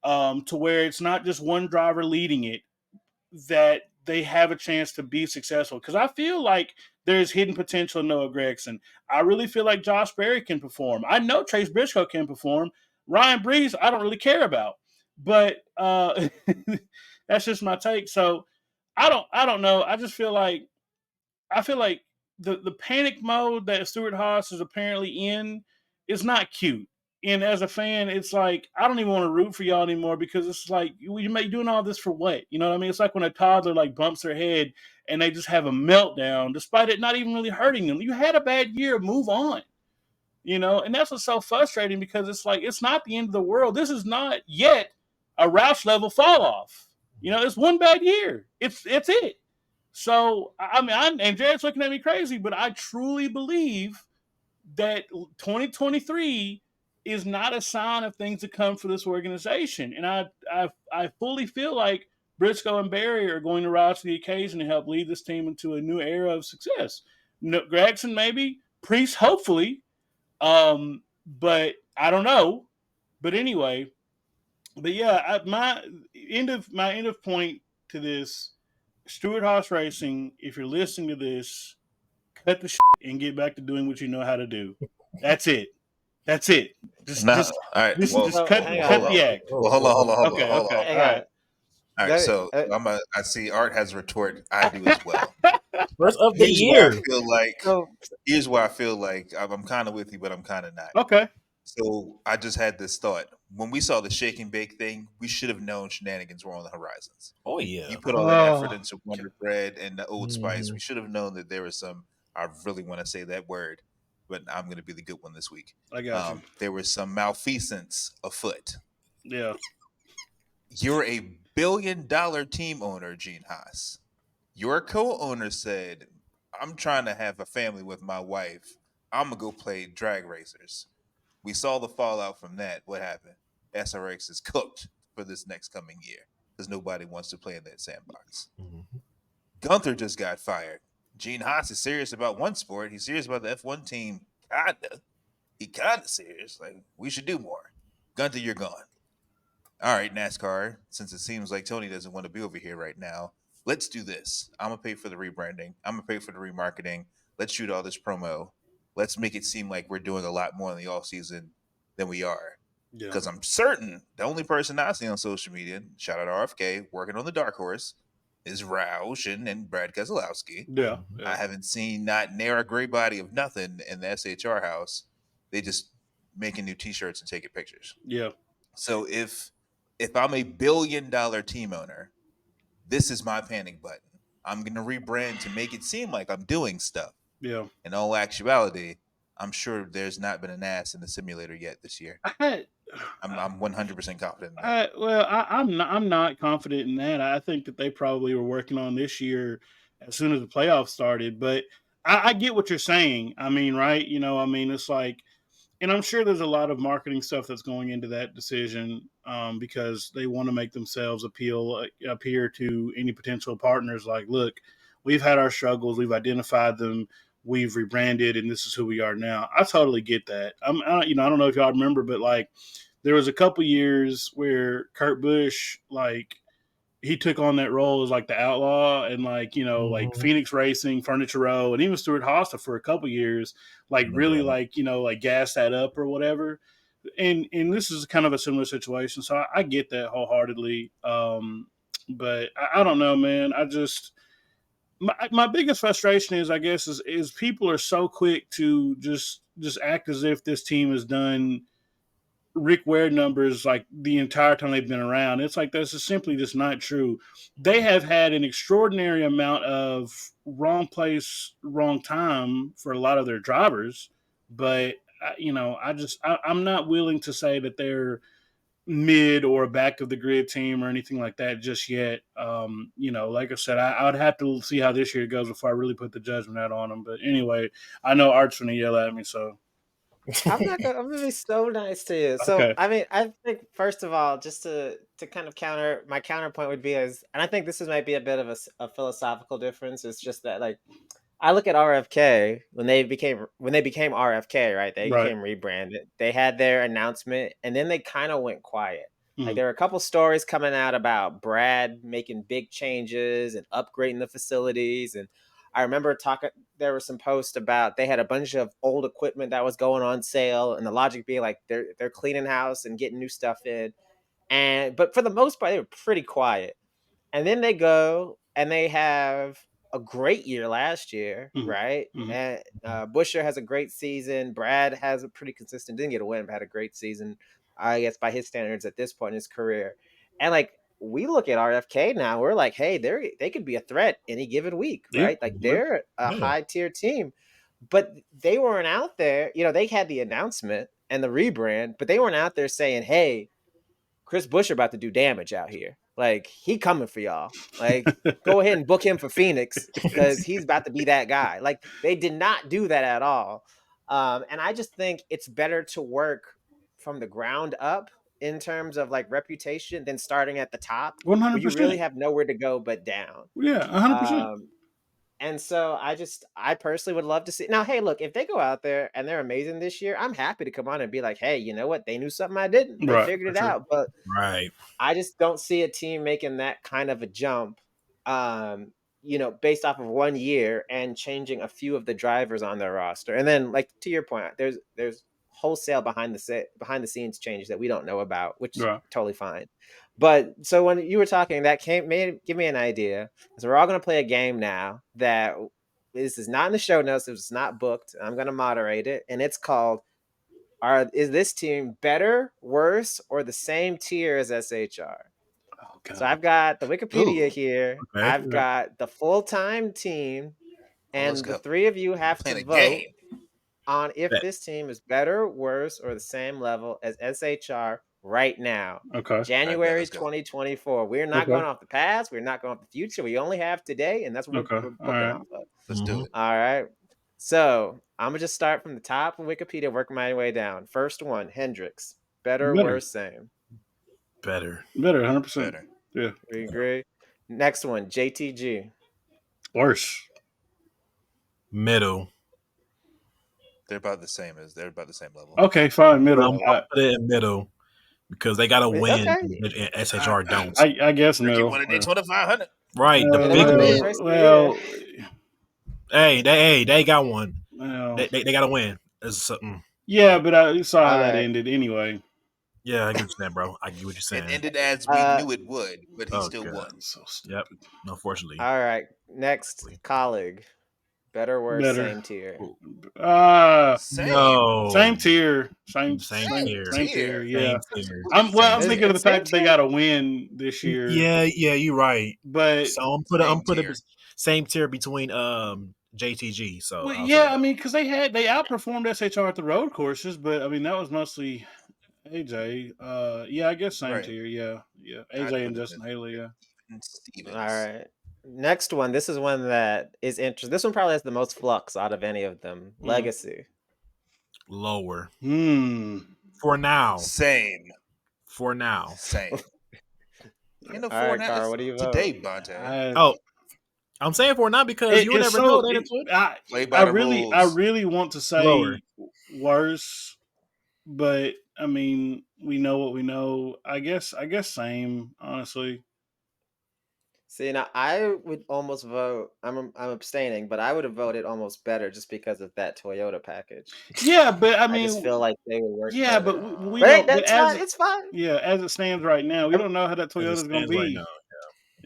Speaker 2: to where it's not just one driver leading it, that they have a chance to be successful. Because I feel like there's hidden potential in Noah Gregson. I really feel like Josh Berry can perform. I know Chase Briscoe can perform. Ryan Breeze, I don't really care about. But that's just my take. So I don't know. I feel like the panic mode that Stuart Haas is apparently in is not cute. And as a fan, it's like I don't even want to root for y'all anymore because it's like you may doing all this for what? You know what I mean? It's like when a toddler like bumps their head and they just have a meltdown, despite it not even really hurting them. You had a bad year, move on. And that's what's so frustrating because it's like it's not the end of the world. This is not yet a Roush level fall off. It's one bad year. It's it. So I mean, and Jared's looking at me crazy, but I truly believe that 2023 is not a sign of things to come for this organization, and I fully feel like Briscoe and Barry are going to rise to the occasion to help lead this team into a new era of success. Gregson maybe, Priest hopefully, but I don't know. But anyway, but yeah, my end of point to this. Stuart Haas Racing, if you're listening to this, cut the shit and get back to doing what you know how to do. That's it. Just
Speaker 5: All right.
Speaker 2: just cut the act.
Speaker 5: Well, hold on.
Speaker 2: Okay.
Speaker 5: Hold on.
Speaker 2: All right.
Speaker 5: All right, so I see Art has a retort. I do as well.
Speaker 3: First of the year.
Speaker 5: Here's where I feel like I'm kind of with you, but I'm kind of not.
Speaker 2: Okay.
Speaker 5: So I just had this thought. When we saw the shake and bake thing, we should have known shenanigans were on the horizons.
Speaker 3: Oh yeah.
Speaker 5: You put all the effort into Wonder Bread and the Old Spice. We should have known that there was some. I really want to say that word, but I'm going to be the good one this week.
Speaker 2: I got you.
Speaker 5: There was some malfeasance afoot.
Speaker 2: Yeah.
Speaker 5: You're a $1 billion team owner, Gene Haas. Your co-owner said, "I'm trying to have a family with my wife. I'm gonna go play drag racers." We saw the fallout from that. What happened? SRX is cooked for this next coming year because nobody wants to play in that sandbox.
Speaker 3: Mm-hmm.
Speaker 5: Gunther just got fired. Gene Haas is serious about one sport. He's serious about the F1 team. He kinda serious. Like, we should do more. Gunther, you're gone. All right, NASCAR, since it seems like Tony doesn't want to be over here right now, let's do this. I'm going to pay for the rebranding. I'm going to pay for the remarketing. Let's shoot all this promo. Let's make it seem like we're doing a lot more in the off season than we are. Because I'm certain the only person I see on social media, shout out RFK, working on the Dark Horse, is Roush and Brad Keselowski.
Speaker 2: Yeah.
Speaker 5: I haven't seen not near a gray body of nothing in the SHR house. They just making new T-shirts and taking pictures.
Speaker 2: Yeah.
Speaker 5: So if I'm a $1 billion team owner, this is my panic button. I'm going to rebrand to make it seem like I'm doing stuff.
Speaker 2: Yeah.
Speaker 5: In all actuality, I'm sure there's not been an ass in the simulator yet this year. I'm 100% confident in that.
Speaker 2: I'm not confident in that. I think that they probably were working on this year as soon as the playoffs started. But I get what you're saying. I mean, right? It's like, and I'm sure there's a lot of marketing stuff that's going into that decision because they want to make themselves appear to any potential partners like, look, we've had our struggles, we've identified them, we've rebranded, and this is who we are now. I totally get that. I don't know if y'all remember, but like there was a couple years where Kurt Busch, like, he took on that role as like the outlaw and like, like Phoenix Racing, Furniture Row, and even Stuart Haas for a couple years, like really like, like gas that up or whatever. And this is kind of a similar situation. So I get that wholeheartedly. But I don't know, man. I just, my biggest frustration is, I guess, is people are so quick to just act as if this team has done Rick Ware numbers like the entire time they've been around. It's like that's just simply just not true. They have had an extraordinary amount of wrong place, wrong time for a lot of their drivers, but I'm not willing to say that they're mid or a back of the grid team or anything like that just yet. Like I said, I would have to see how this year goes before I really put the judgment out on them. But anyway, I know Art's gonna yell at me, so
Speaker 4: I'm gonna be so nice to you. So
Speaker 2: okay.
Speaker 4: I mean, I think first of all, just to kind of counterpoint would be and I think this might be a bit of a philosophical difference. It's just that like I look at RFK when they became RFK, right? They
Speaker 2: Right.
Speaker 4: became rebranded. They had their announcement, and then they kind of went quiet. Like
Speaker 2: Mhm.
Speaker 4: there were a couple stories coming out about Brad making big changes and upgrading the facilities, and I remember talking. There were some posts about they had a bunch of old equipment that was going on sale, and the logic being like they're cleaning house and getting new stuff in, but for the most part they were pretty quiet. And then they go and they have a great year last year,
Speaker 2: Mhm.
Speaker 4: right?
Speaker 2: Mhm.
Speaker 4: And Busher has a great season. Brad has a pretty consistent, didn't get a win, but had a great season, I guess, by his standards at this point in his career. And like we look at RFK now, we're like, hey, they could be a threat any given week,
Speaker 2: Yeah.
Speaker 4: right? Like they're a
Speaker 3: Yeah.
Speaker 4: high tier team. But they weren't out there, they had the announcement and the rebrand, but they weren't out there saying, hey, Chris Busher about to do damage out here. Like he coming for y'all. Like go ahead and book him for Phoenix because he's about to be that guy. Like they did not do that at all. And I just think it's better to work from the ground up in terms of like reputation than starting at the top where you really
Speaker 2: 100%.
Speaker 4: have nowhere to go but down.
Speaker 2: Yeah, 100%.
Speaker 4: Um, and so I personally would love to see. Now, hey, look, if they go out there and they're amazing this year, I'm happy to come on and be like, hey, you know what? They knew something I didn't. They
Speaker 2: Right,
Speaker 4: figured
Speaker 2: for
Speaker 4: it
Speaker 2: sure.
Speaker 4: out. But
Speaker 3: Right.
Speaker 4: I just don't see a team making that kind of a jump, based off of 1 year and changing a few of the drivers on their roster. And then, like to your point, there's wholesale behind the scenes changes that we don't know about, which is
Speaker 2: Right.
Speaker 4: totally fine. But so when you were talking, that give me an idea. So we're all gonna play a game now that this is not in the show notes. It's not booked. I'm gonna moderate it, and it's called is this team better, worse, or the same tier as SHR?
Speaker 2: Oh
Speaker 4: So
Speaker 2: God.
Speaker 4: I've got the Wikipedia
Speaker 3: Ooh.
Speaker 4: here.
Speaker 3: Okay.
Speaker 4: I've got the full-time team,
Speaker 5: Oh, let's
Speaker 4: and the
Speaker 5: go.
Speaker 4: three of you have to
Speaker 5: Playing a
Speaker 4: vote
Speaker 5: game.
Speaker 4: on if
Speaker 3: Bet.
Speaker 4: this team is better, worse, or the same level as SHR right now.
Speaker 2: Okay.
Speaker 5: All right, bet.
Speaker 4: January
Speaker 5: Let's go.
Speaker 4: 2024. We're not
Speaker 2: Okay.
Speaker 4: going off the past. We're not going off the future. We only have today, and that's what
Speaker 2: Okay.
Speaker 4: we're
Speaker 2: All
Speaker 4: booking
Speaker 2: right.
Speaker 4: off of.
Speaker 5: Let's do
Speaker 3: Mhm.
Speaker 5: it.
Speaker 4: All right. So I'm gonna just start from the top of Wikipedia, work my way down. First one, Hendrix. Better,
Speaker 2: Better.
Speaker 4: worse, same.
Speaker 3: Better.
Speaker 2: Better. 100%.
Speaker 5: Better.
Speaker 2: Yeah.
Speaker 4: We agree. Next one, JTG.
Speaker 2: Worse.
Speaker 3: Middle.
Speaker 5: They're about the same level.
Speaker 2: Okay. Fine.
Speaker 3: But
Speaker 2: Middle.
Speaker 3: I'll put it in middle because they got to win
Speaker 4: Okay.
Speaker 3: and SHR don't.
Speaker 2: I guess
Speaker 5: Ricky
Speaker 2: middle.
Speaker 5: won a Daytona 500.
Speaker 3: Right. The
Speaker 4: Yeah, they
Speaker 3: big
Speaker 4: won the
Speaker 3: one.
Speaker 4: biggest race of the year.
Speaker 2: well,
Speaker 3: They got one.
Speaker 2: well,
Speaker 3: They got to win. It's something.
Speaker 2: yeah, but I saw how
Speaker 4: All
Speaker 2: that
Speaker 4: right.
Speaker 2: ended anyway.
Speaker 3: Yeah, I get what you're saying, bro. I get what you're saying.
Speaker 5: It ended as we knew it would, but he
Speaker 3: Oh,
Speaker 5: still
Speaker 3: God.
Speaker 5: won.
Speaker 2: So
Speaker 3: Yep.
Speaker 2: stupid.
Speaker 3: Unfortunately.
Speaker 4: All right. Next, colleague. Better, worse,
Speaker 2: Better.
Speaker 4: same tier.
Speaker 5: Same.
Speaker 3: No.
Speaker 2: Same tier. Same
Speaker 3: Same tier.
Speaker 2: tier. Yeah.
Speaker 3: Same tier.
Speaker 2: I'm
Speaker 4: It's-
Speaker 2: thinking of the
Speaker 4: it's
Speaker 2: fact that
Speaker 4: same
Speaker 2: they
Speaker 4: tier?
Speaker 2: got to win this year.
Speaker 3: Yeah, you're right.
Speaker 2: But
Speaker 3: So I'm
Speaker 5: Same
Speaker 3: put
Speaker 5: tier.
Speaker 3: it same tier between JTG. So
Speaker 2: well,
Speaker 3: I'll
Speaker 2: yeah,
Speaker 3: say
Speaker 2: I
Speaker 3: that.
Speaker 2: mean, because they outperformed SHR at the road courses, but I mean that was mostly AJ. Yeah, I guess same
Speaker 5: Right.
Speaker 2: tier. Yeah.
Speaker 5: I'd
Speaker 2: AJ and
Speaker 5: put it
Speaker 2: Justin Haley. Yeah.
Speaker 5: in Stevens.
Speaker 4: All right. Next one. This is one that is interesting. This one probably has the most flux out of any of them. Legacy.
Speaker 3: Lower.
Speaker 2: For
Speaker 3: now.
Speaker 5: Same.
Speaker 3: For now.
Speaker 5: Same. Ain't no
Speaker 4: All
Speaker 5: four
Speaker 4: right,
Speaker 5: now.
Speaker 4: Carl, what do you vote?
Speaker 5: Today, Bonte.
Speaker 3: Oh, I'm saying for now because you will never know. They
Speaker 5: Play by the rules.
Speaker 2: I really want to say
Speaker 3: Lower.
Speaker 2: worse, but I mean we know what we know. I guess same. Honestly.
Speaker 4: See, now I would almost vote. I'm abstaining, but I would have voted almost better just because of that Toyota package.
Speaker 2: Yeah, but I
Speaker 4: I
Speaker 2: mean,
Speaker 4: just feel like they would work.
Speaker 2: yeah,
Speaker 4: better.
Speaker 2: but we
Speaker 4: But
Speaker 2: don't. But
Speaker 4: that's fine. It's fine.
Speaker 2: Yeah, as it stands right now, we don't know how that
Speaker 3: As it
Speaker 2: Toyota's going to
Speaker 3: stands right
Speaker 2: be.
Speaker 3: now.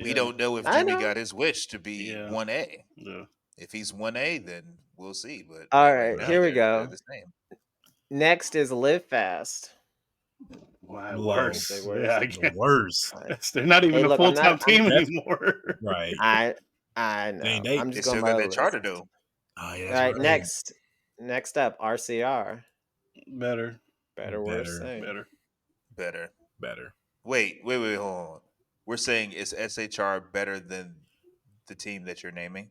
Speaker 5: We don't know if
Speaker 4: I
Speaker 5: Jimmy
Speaker 4: know.
Speaker 5: got his wish to be
Speaker 2: Yeah.
Speaker 5: 1A.
Speaker 2: Yeah.
Speaker 5: If he's 1A, then we'll see. But
Speaker 4: All right,
Speaker 5: now
Speaker 4: here we
Speaker 5: they're
Speaker 4: go.
Speaker 5: the same.
Speaker 4: Next is Live Fast.
Speaker 2: Why
Speaker 3: Low.
Speaker 2: worse?
Speaker 4: Say worse.
Speaker 2: Yeah, I
Speaker 3: The
Speaker 2: guess.
Speaker 3: worst.
Speaker 2: They're not even
Speaker 4: Hey,
Speaker 2: a
Speaker 4: look,
Speaker 2: full time
Speaker 4: I'm
Speaker 2: team
Speaker 3: That's-
Speaker 2: anymore.
Speaker 3: Right.
Speaker 4: I
Speaker 3: Ain't
Speaker 4: know.
Speaker 3: they?
Speaker 4: I'm
Speaker 5: They
Speaker 4: just
Speaker 5: still
Speaker 4: going
Speaker 5: got
Speaker 4: by
Speaker 5: that
Speaker 4: list.
Speaker 5: charter though.
Speaker 3: Oh, yeah,
Speaker 4: All
Speaker 3: that's
Speaker 4: right,
Speaker 3: right.
Speaker 4: next up, RCR.
Speaker 2: Better.
Speaker 4: Better, worse,
Speaker 3: Better.
Speaker 4: same.
Speaker 2: Better.
Speaker 5: Better.
Speaker 3: Better.
Speaker 5: Wait, hold on. We're saying is SHR better than the team that you're naming?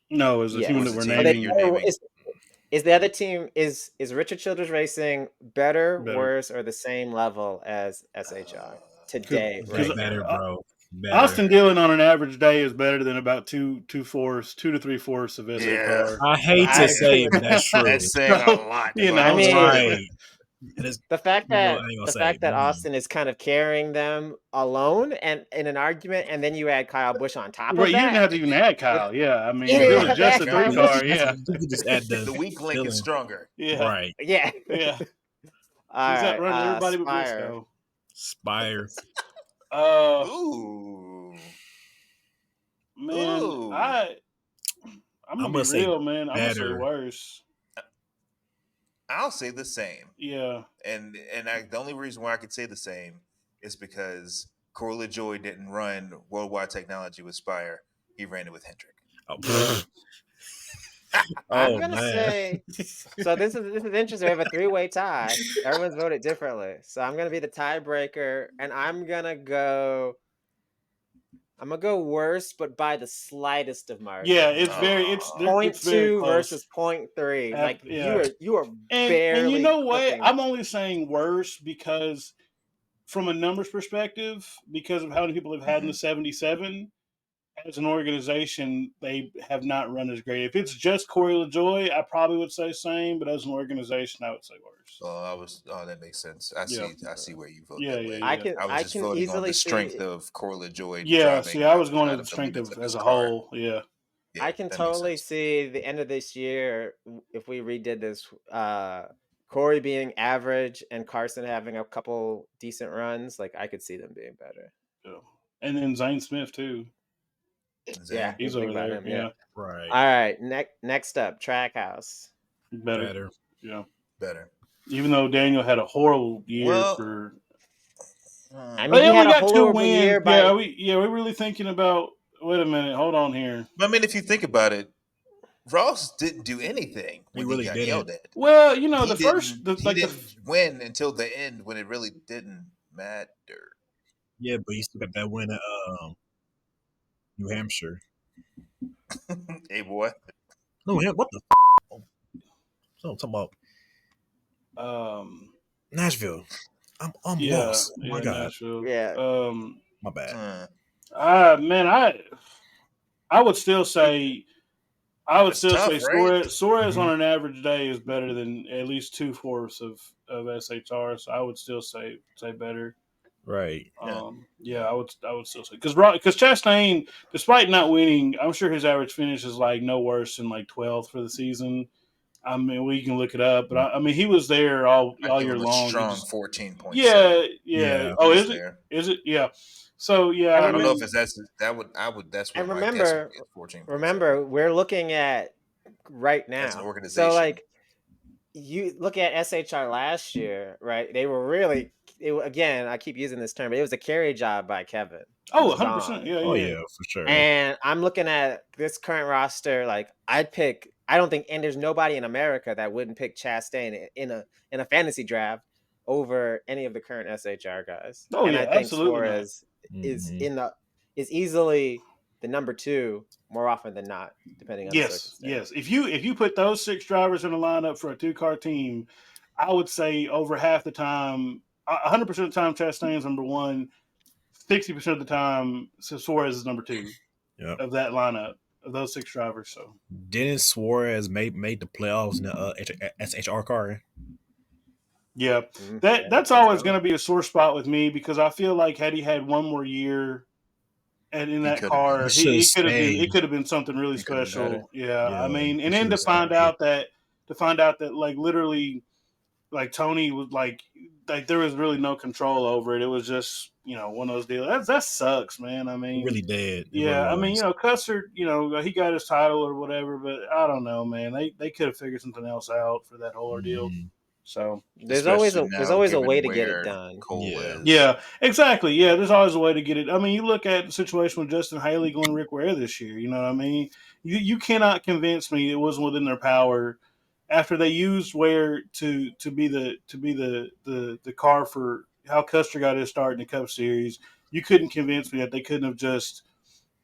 Speaker 2: No, is the
Speaker 4: Yes.
Speaker 2: team
Speaker 5: Or
Speaker 2: that
Speaker 5: is the
Speaker 2: we're
Speaker 5: team
Speaker 4: Are
Speaker 5: that
Speaker 4: they
Speaker 2: naming
Speaker 5: you're
Speaker 4: better,
Speaker 5: naming?
Speaker 4: is the other team is Richard Childress Racing better,
Speaker 2: better.
Speaker 4: worse, or the same level as SHR today,
Speaker 2: Because
Speaker 4: right
Speaker 3: Better,
Speaker 4: now?
Speaker 3: bro. Better.
Speaker 2: Austin Dillon on an average day is better than about two to 3/4 of SHR.
Speaker 3: I hate
Speaker 4: I
Speaker 3: to
Speaker 4: agree
Speaker 3: say it,
Speaker 4: with
Speaker 3: but
Speaker 4: that.
Speaker 3: that's true.
Speaker 5: That's saying a
Speaker 2: So,
Speaker 5: lot.
Speaker 2: you
Speaker 5: But
Speaker 2: know,
Speaker 4: I
Speaker 5: I'm
Speaker 4: mean,
Speaker 3: Right. And it's,
Speaker 4: the fact
Speaker 3: I ain't
Speaker 4: that
Speaker 3: gonna
Speaker 4: the
Speaker 3: say
Speaker 4: fact
Speaker 3: it.
Speaker 4: that
Speaker 3: You know.
Speaker 4: Austin is kind of carrying them alone and in an argument, and then you add Kyle Busch on top
Speaker 2: right,
Speaker 4: of
Speaker 2: you didn't
Speaker 4: that.
Speaker 2: have to even add Kyle. Yeah, I mean,
Speaker 4: You
Speaker 2: if it
Speaker 4: didn't
Speaker 2: was
Speaker 4: have to
Speaker 2: just
Speaker 4: add
Speaker 2: a
Speaker 5: Got
Speaker 2: three
Speaker 4: Kyle
Speaker 5: it.
Speaker 2: car,
Speaker 4: Busch.
Speaker 2: yeah,
Speaker 3: You could just add
Speaker 5: The weak link is
Speaker 3: Dillon.
Speaker 5: stronger.
Speaker 2: yeah,
Speaker 3: Right.
Speaker 4: Yeah.
Speaker 2: yeah.
Speaker 4: All
Speaker 2: He's
Speaker 4: right.
Speaker 2: outrunning everybody but
Speaker 4: Spire.
Speaker 2: Briscoe.
Speaker 3: Spire.
Speaker 5: Ooh.
Speaker 2: Man,
Speaker 5: Ooh.
Speaker 2: I'm gonna be
Speaker 3: gonna say
Speaker 2: real, man. I'm gonna say
Speaker 3: better.
Speaker 2: worse.
Speaker 5: I'll say the same.
Speaker 2: Yeah,
Speaker 5: The only reason why I could say the same is because Corey LaJoy didn't run Worldwide Technology with Spire. He ran it with Hendrick.
Speaker 3: Oh,
Speaker 4: I'm
Speaker 3: oh
Speaker 4: gonna
Speaker 3: man.
Speaker 4: say. So this is interesting. We have a 3-way tie. Everyone's voted differently. So I'm gonna be the tiebreaker, and I'm gonna go worse, but by the slightest of margins.
Speaker 2: yeah. It's very, it's very
Speaker 4: 0.2
Speaker 2: close.
Speaker 4: versus 0.3. Like
Speaker 2: Yeah,
Speaker 4: you are
Speaker 2: and you
Speaker 4: barely
Speaker 2: know what?
Speaker 4: cooking.
Speaker 2: I'm only saying worse because, from a numbers perspective, because of how many people have had in the 77. As an organization, they have not run as great. If it's just Corey LaJoy, I probably would say same, but as an organization, I would say worse.
Speaker 5: That makes sense. I see where you vote that way.
Speaker 2: Yeah.
Speaker 5: I was just
Speaker 4: can
Speaker 5: voting on
Speaker 4: easily
Speaker 5: the strength
Speaker 4: see.
Speaker 5: of Corey LaJoy
Speaker 2: Yeah,
Speaker 5: driving
Speaker 2: see, I was going to
Speaker 5: out
Speaker 2: the
Speaker 5: of the
Speaker 2: strength
Speaker 5: limits
Speaker 2: of
Speaker 5: of his
Speaker 2: as a
Speaker 5: car.
Speaker 2: whole. Yeah.
Speaker 5: Yeah,
Speaker 4: I can
Speaker 5: that makes
Speaker 4: totally
Speaker 5: sense.
Speaker 4: see the end of this year if we redid this. Corey being average and Carson having a couple decent runs. Like I could see them being better.
Speaker 2: Yeah. And then Zane Smith too.
Speaker 4: Yeah,
Speaker 2: He's
Speaker 4: think
Speaker 2: over
Speaker 4: about
Speaker 2: there.
Speaker 4: him.
Speaker 2: Yeah.
Speaker 3: Right.
Speaker 4: All right. Next up, Trackhouse.
Speaker 2: Better.
Speaker 3: Better.
Speaker 2: Yeah.
Speaker 5: Better.
Speaker 2: Even though Daniel had a horrible year
Speaker 5: Well,
Speaker 2: for.
Speaker 4: I mean,
Speaker 2: They
Speaker 4: he
Speaker 2: only
Speaker 4: had a
Speaker 2: got 2
Speaker 4: horrible year
Speaker 2: wins.
Speaker 4: by.
Speaker 2: We're really thinking about. Wait a minute. Hold on here.
Speaker 5: I mean, if you think about it, Ross didn't do anything
Speaker 3: He
Speaker 5: when
Speaker 3: really
Speaker 5: he got
Speaker 3: didn't.
Speaker 5: yelled at.
Speaker 2: Well,
Speaker 5: He
Speaker 2: the first,
Speaker 5: didn't. He didn't win until the end when it really didn't matter.
Speaker 3: Yeah, but you still got that win at New Hampshire.
Speaker 5: Hey, boy.
Speaker 3: No, what the? So I'm talking about Nashville. I'm lost. Oh my god.
Speaker 2: Nashville.
Speaker 4: Yeah.
Speaker 3: My bad.
Speaker 2: Man, I would still say.
Speaker 5: That's tough, right?
Speaker 2: Suarez on an average day is better than at least 2/4 of SHR. So I would still say better.
Speaker 3: Right.
Speaker 2: I would still say because Chastain, despite not winning, I'm sure his average finish is like no worse than like 12th for the season. I mean, we can look it up, but I mean, he was there all
Speaker 5: I give
Speaker 2: year
Speaker 5: him a
Speaker 2: long.
Speaker 5: strong 14.7.
Speaker 2: Yeah.
Speaker 3: Yeah.
Speaker 2: Oh,
Speaker 5: He
Speaker 2: is
Speaker 5: was
Speaker 2: it?
Speaker 5: there.
Speaker 2: Is it? Yeah. So yeah,
Speaker 4: And
Speaker 5: I don't know
Speaker 2: mean,
Speaker 5: if that's that's
Speaker 4: And
Speaker 5: what my guess would
Speaker 4: remember,
Speaker 5: be. 14.7.
Speaker 4: remember, we're looking at right now.
Speaker 5: As an
Speaker 4: So
Speaker 5: organization.
Speaker 4: like, you look at SHR last year, right? They were really. Again, I keep using this term, but it was a carry job by Kevin. He was
Speaker 2: 100%.
Speaker 4: gone.
Speaker 2: Yeah.
Speaker 3: Oh yeah, for sure.
Speaker 4: And I'm looking at this current roster. Like I'd pick. I don't think, and there's nobody in America that wouldn't pick Chastain in a fantasy draft over any of the current SHR guys.
Speaker 2: Oh
Speaker 4: And
Speaker 2: yeah,
Speaker 4: I think
Speaker 2: absolutely not.
Speaker 4: Suarez is easily the number 2 more often than not, depending on the circumstance.
Speaker 2: Yes. If you put those 6 drivers in a lineup for a 2-car team, I would say over half the time, 100% of the time, Chastain's number 1. 60% of the time, Suarez is number 2 of that lineup of those 6 drivers. So
Speaker 3: didn't Suarez made the playoffs in the SHR car?
Speaker 2: yeah,
Speaker 4: Mhm.
Speaker 2: that's always going to be a sore spot with me because I feel like had he had one more year and in that car,
Speaker 3: He
Speaker 2: he could have been.
Speaker 3: stayed.
Speaker 2: It could have been something really
Speaker 5: He could have been better.
Speaker 2: special. Yeah, I mean,
Speaker 3: he
Speaker 2: and then
Speaker 3: should've
Speaker 2: to find
Speaker 3: stayed.
Speaker 2: out that like literally, like Tony was like there was really no control over it. It was just one of those deals. That sucks, man. I
Speaker 3: It
Speaker 2: mean,
Speaker 3: really did. It
Speaker 2: yeah,
Speaker 3: really
Speaker 2: I mean,
Speaker 3: was.
Speaker 2: Custer, he got his title or whatever, but I don't know, man. They could have figured something else out for that whole ordeal.
Speaker 3: Mhm.
Speaker 2: So
Speaker 4: There's always
Speaker 5: Especially
Speaker 4: a
Speaker 5: now,
Speaker 4: way to
Speaker 5: given
Speaker 4: get it
Speaker 5: where
Speaker 4: done.
Speaker 5: Cole
Speaker 3: Yeah.
Speaker 5: is.
Speaker 2: yeah, exactly. Yeah, there's always a way to get it. I mean, you look at the situation with Justin Haley going Rick Ware this year. You know what I mean? You cannot convince me it wasn't within their power after they used Ware to be the car for how Custer got his start in the Cup Series, you couldn't convince me that they couldn't have just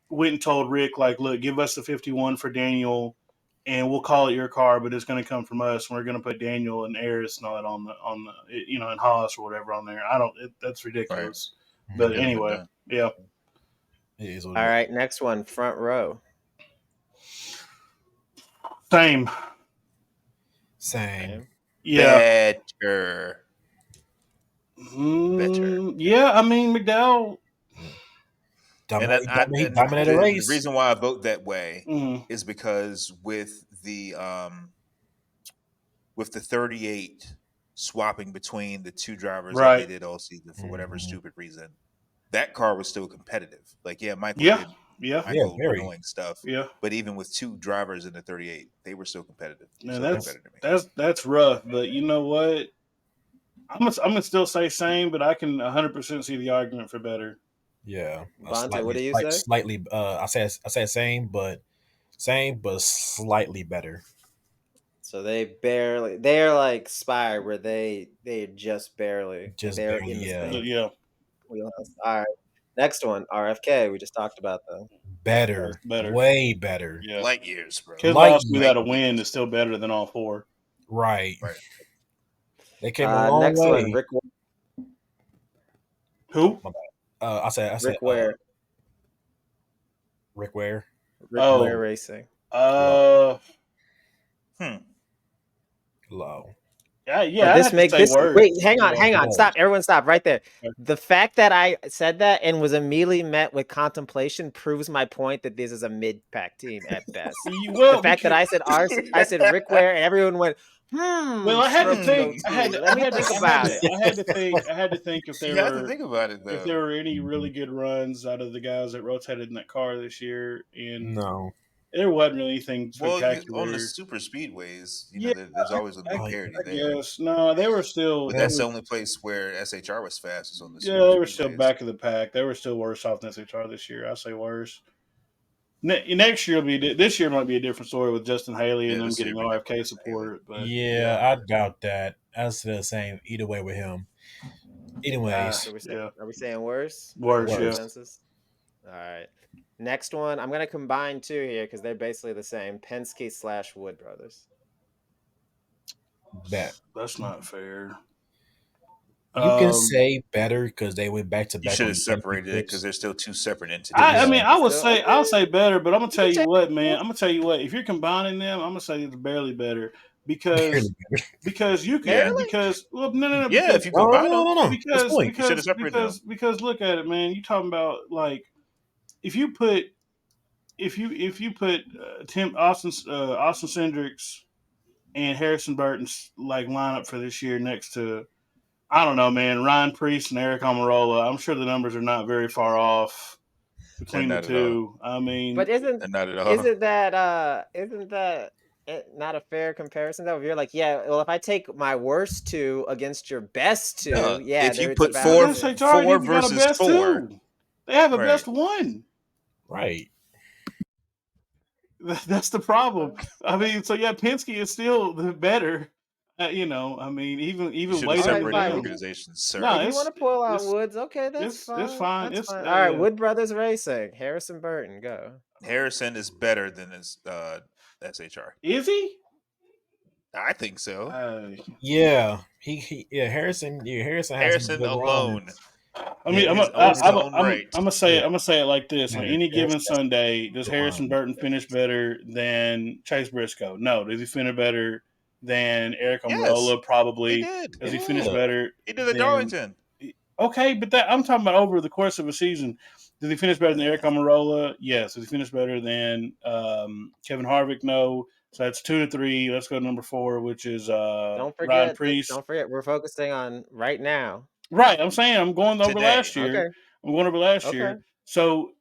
Speaker 2: went and told Rick, like, look, give us the 51 for Daniel, and we'll call it your car, but it's going to come from us. And we're going to put Daniel and Eris and all that on the and Haas or whatever on there. That's ridiculous.
Speaker 3: Mhm.
Speaker 2: But
Speaker 5: Couldn't have been
Speaker 2: anyway,
Speaker 5: done.
Speaker 2: yeah.
Speaker 3: It is what
Speaker 4: All
Speaker 3: it is.
Speaker 4: right, next one, front row.
Speaker 2: Same.
Speaker 3: Same.
Speaker 2: Yeah.
Speaker 5: Better.
Speaker 2: Yeah, I mean, McDowell.
Speaker 5: And
Speaker 3: He dominated the race.
Speaker 5: The reason why I vote that way
Speaker 2: Mhm.
Speaker 5: is because with the 38 swapping between the two drivers like
Speaker 2: Right.
Speaker 5: they did all season for whatever
Speaker 3: Mhm.
Speaker 5: stupid reason, that car was still competitive. Like, yeah, Michael
Speaker 2: Yeah.
Speaker 5: did
Speaker 2: Yeah.
Speaker 5: Michael
Speaker 3: very.
Speaker 5: annoying stuff,
Speaker 2: Yeah.
Speaker 5: but even with two drivers in the 38, they were still competitive.
Speaker 2: Man,
Speaker 5: So
Speaker 2: that's
Speaker 5: better to me.
Speaker 2: that's rough. But you know what? I'm gonna still say same, but I can 100% see the argument for better.
Speaker 3: Yeah.
Speaker 4: Bonte, what do you say?
Speaker 3: Slightly. I said same, but slightly better.
Speaker 4: So they're like Spire, where they just barely they're in the
Speaker 3: yeah.
Speaker 4: same
Speaker 2: Yeah.
Speaker 4: wheelhouse. All right, next one, RFK. We just talked about them.
Speaker 3: Better.
Speaker 2: Better.
Speaker 3: Way better.
Speaker 2: Yeah.
Speaker 5: Light years, bro.
Speaker 2: Keselowski without a win is still better than all four.
Speaker 3: Right.
Speaker 5: Right.
Speaker 3: They came a long
Speaker 4: Next
Speaker 3: way.
Speaker 4: one, Rick.
Speaker 2: Who?
Speaker 3: I said
Speaker 4: Rick Ware.
Speaker 3: Rick Ware.
Speaker 4: Rick Ware Racing.
Speaker 2: Low. Yeah.
Speaker 4: But this make this
Speaker 2: worse.
Speaker 4: wait, hang on, stop. Everyone stop right there. The fact that I said that and was immediately met with contemplation proves my point that this is a mid-pack team at best.
Speaker 2: Well,
Speaker 4: the fact that I said Rick Ware and everyone went,
Speaker 2: Well, I had to think.
Speaker 4: Let me think about it.
Speaker 2: I had to think if there
Speaker 5: You have to think about it, though.
Speaker 2: if there were any really good runs out of the guys that rotated in that car this year, and
Speaker 3: no,
Speaker 2: there wasn't really anything spectacular.
Speaker 5: Well, on the super speedways, there's always a big parity there.
Speaker 2: Yes, no, they were still.
Speaker 5: But that's the only place where SHR was fast is on the.
Speaker 2: Yeah, they were still back of the pack. They were still worse off than SHR this year. I say worse. Next year will be. This year might be a different story with Justin Haley and them getting RFK support. But
Speaker 3: I doubt that. I say the same either way with him. Anyways,
Speaker 4: are we saying worse?
Speaker 2: Worse, yeah.
Speaker 4: Consensus? All right. Next one, I'm gonna combine two here because they're basically the same. Penske / Wood Brothers.
Speaker 2: That's not fair.
Speaker 3: You can say better because they went back to back.
Speaker 5: You should have separated it because they're still two separate entities.
Speaker 2: I mean, I'll say better, but I'm gonna tell you what, man. I'm gonna tell you what. If you're combining them, I'm gonna say it's barely better because you can because no.
Speaker 5: Yeah, if you combine them,
Speaker 2: because look at it, man. You talking about like if you put Austin Cindric's and Harrison Burton's like lineup for this year next to, I don't know, man, Ryan Preece and Eric Almirola, I'm sure the numbers are not very far off between the two. I mean,
Speaker 4: but isn't that not a fair comparison though? If you're like, yeah, well, if I take my worst two against your best two,
Speaker 5: if you put four versus four,
Speaker 2: they have a best one.
Speaker 3: Right.
Speaker 2: That's the problem. I mean, so yeah, Penske is still the better. I mean, even way
Speaker 5: separated organizations, sir.
Speaker 4: No, if you want to pull out Woods, okay, that's fine.
Speaker 2: It's fine.
Speaker 4: That's fine. All right, Wood Brothers Racing, Harrison Burton, go.
Speaker 5: Harrison is better than his SHR.
Speaker 2: Is he?
Speaker 5: I think so.
Speaker 3: Harrison.
Speaker 5: Harrison alone.
Speaker 2: I mean, I'm gonna say it like this: on any given Sunday, does Harrison Burton finish better than Chase Briscoe? No. Does he finish better than Eric Almirola? Probably. Does he finish better?
Speaker 5: He did at Darlington.
Speaker 2: Okay, but I'm talking about over the course of a season. Does he finish better than Eric Almirola? Yes. Does he finish better than Kevin Harvick? No. So that's 2 to 3. Let's go to number 4, which is Ryan Preece.
Speaker 4: Don't forget, we're focusing on right now.
Speaker 2: Right, I'm saying I'm going over last year.
Speaker 4: Okay.
Speaker 2: I'm going over last year. So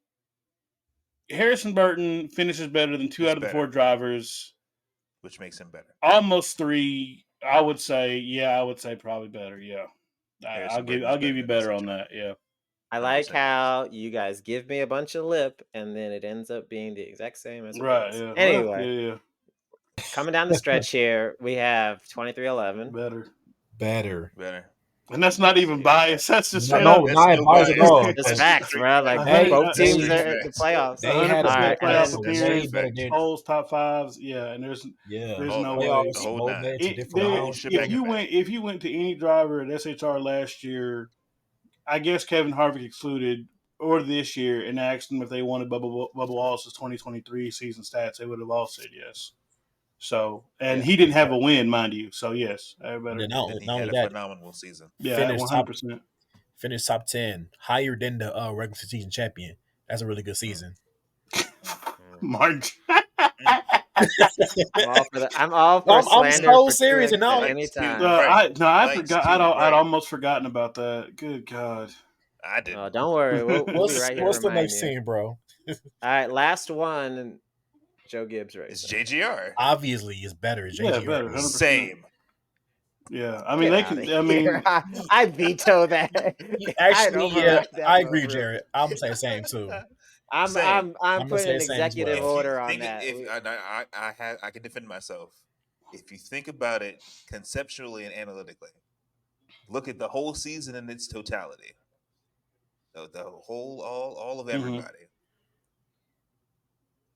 Speaker 2: Harrison Burton finishes better than 2 out of the 4 drivers,
Speaker 5: which makes him better.
Speaker 2: Almost 3, I would say. Yeah, I would say probably better. Yeah, I'll give you better on that. Yeah.
Speaker 4: I like how you guys give me a bunch of lip, and then it ends up being the exact same as it was.
Speaker 2: Yeah.
Speaker 4: Anyway, coming down the stretch here, we have 2311.
Speaker 2: Better. And that's not even biased. That's just
Speaker 3: No,
Speaker 2: straight
Speaker 3: no,
Speaker 2: up.
Speaker 5: That's
Speaker 3: not
Speaker 5: no
Speaker 3: biased at
Speaker 5: bias.
Speaker 3: all.
Speaker 4: It's
Speaker 5: That's just
Speaker 4: facts,
Speaker 5: straight
Speaker 4: bro.
Speaker 5: fact.
Speaker 4: Like
Speaker 3: They
Speaker 4: both
Speaker 5: That's
Speaker 4: teams
Speaker 3: they
Speaker 4: are
Speaker 5: straight
Speaker 4: at the
Speaker 5: facts.
Speaker 4: playoffs.
Speaker 3: they had a
Speaker 2: It's 100%
Speaker 3: good
Speaker 4: All right, and
Speaker 2: playoff
Speaker 3: X
Speaker 4: then
Speaker 3: way
Speaker 5: Straight
Speaker 2: appearance,
Speaker 3: better
Speaker 5: facts.
Speaker 3: than
Speaker 2: polls top fives. Yeah, and
Speaker 3: yeah.
Speaker 2: there's
Speaker 5: All
Speaker 2: no
Speaker 5: the whole,
Speaker 2: way.
Speaker 5: the
Speaker 3: Playoffs,
Speaker 5: whole
Speaker 3: both
Speaker 5: nine,
Speaker 3: made to
Speaker 5: the
Speaker 3: different
Speaker 5: whole
Speaker 3: rounds.
Speaker 2: If
Speaker 5: shebang
Speaker 2: you
Speaker 5: bang.
Speaker 2: went to any driver at SHR last year, I guess Kevin Harvick excluded, or this year, and asked them if they wanted Bubba Wallace's 2023 season stats, they would have all said yes. So, and
Speaker 4: yeah,
Speaker 2: he didn't have a win, mind you. So yes, I
Speaker 3: And then
Speaker 2: better.
Speaker 3: not,
Speaker 5: And he
Speaker 3: not
Speaker 5: had
Speaker 3: only
Speaker 5: a
Speaker 3: that,
Speaker 5: phenomenal season.
Speaker 2: Yeah,
Speaker 3: finished top
Speaker 2: 100%.
Speaker 3: finished top 10, higher than the regular season champion. That's a really good
Speaker 5: Mm,
Speaker 3: season.
Speaker 5: mm, mm,
Speaker 2: March.
Speaker 5: mm.
Speaker 4: I'm all for
Speaker 3: I'm
Speaker 4: slander
Speaker 3: so
Speaker 4: for
Speaker 3: serious,
Speaker 4: Truex
Speaker 3: and
Speaker 4: at
Speaker 3: now
Speaker 4: any
Speaker 5: Lights to
Speaker 4: time.
Speaker 5: right.
Speaker 2: I
Speaker 5: Lights
Speaker 2: forgot.
Speaker 5: to
Speaker 2: I'd
Speaker 5: right.
Speaker 2: almost forgotten about that. Good God.
Speaker 5: I didn't.
Speaker 4: Don't worry, we'll be right here to
Speaker 3: what's the
Speaker 4: remind
Speaker 3: next
Speaker 4: you.
Speaker 3: team, bro?
Speaker 4: All right, last one. Joe Gibbs
Speaker 5: It's
Speaker 4: racing.
Speaker 5: JGR.
Speaker 3: Obviously, it's better.
Speaker 2: Yeah,
Speaker 3: JGR
Speaker 2: better,
Speaker 3: is
Speaker 2: 100%.
Speaker 5: Same.
Speaker 2: Yeah, I mean
Speaker 4: Get
Speaker 2: they
Speaker 4: out of
Speaker 2: can. I
Speaker 4: here!
Speaker 2: mean,
Speaker 4: I veto that. I'd
Speaker 3: actually, yeah,
Speaker 4: override that
Speaker 3: I
Speaker 4: vote.
Speaker 3: agree, Jared. I'm gonna say the same too.
Speaker 5: Same.
Speaker 4: I'm
Speaker 3: I'm gonna
Speaker 4: putting
Speaker 3: say
Speaker 4: an
Speaker 3: the same as
Speaker 4: executive
Speaker 3: well.
Speaker 5: If you
Speaker 4: order on
Speaker 5: think
Speaker 4: that.
Speaker 5: if I can defend myself. If you think about it conceptually and analytically, look at the whole season in its totality. The whole all of
Speaker 2: mhm,
Speaker 5: everybody.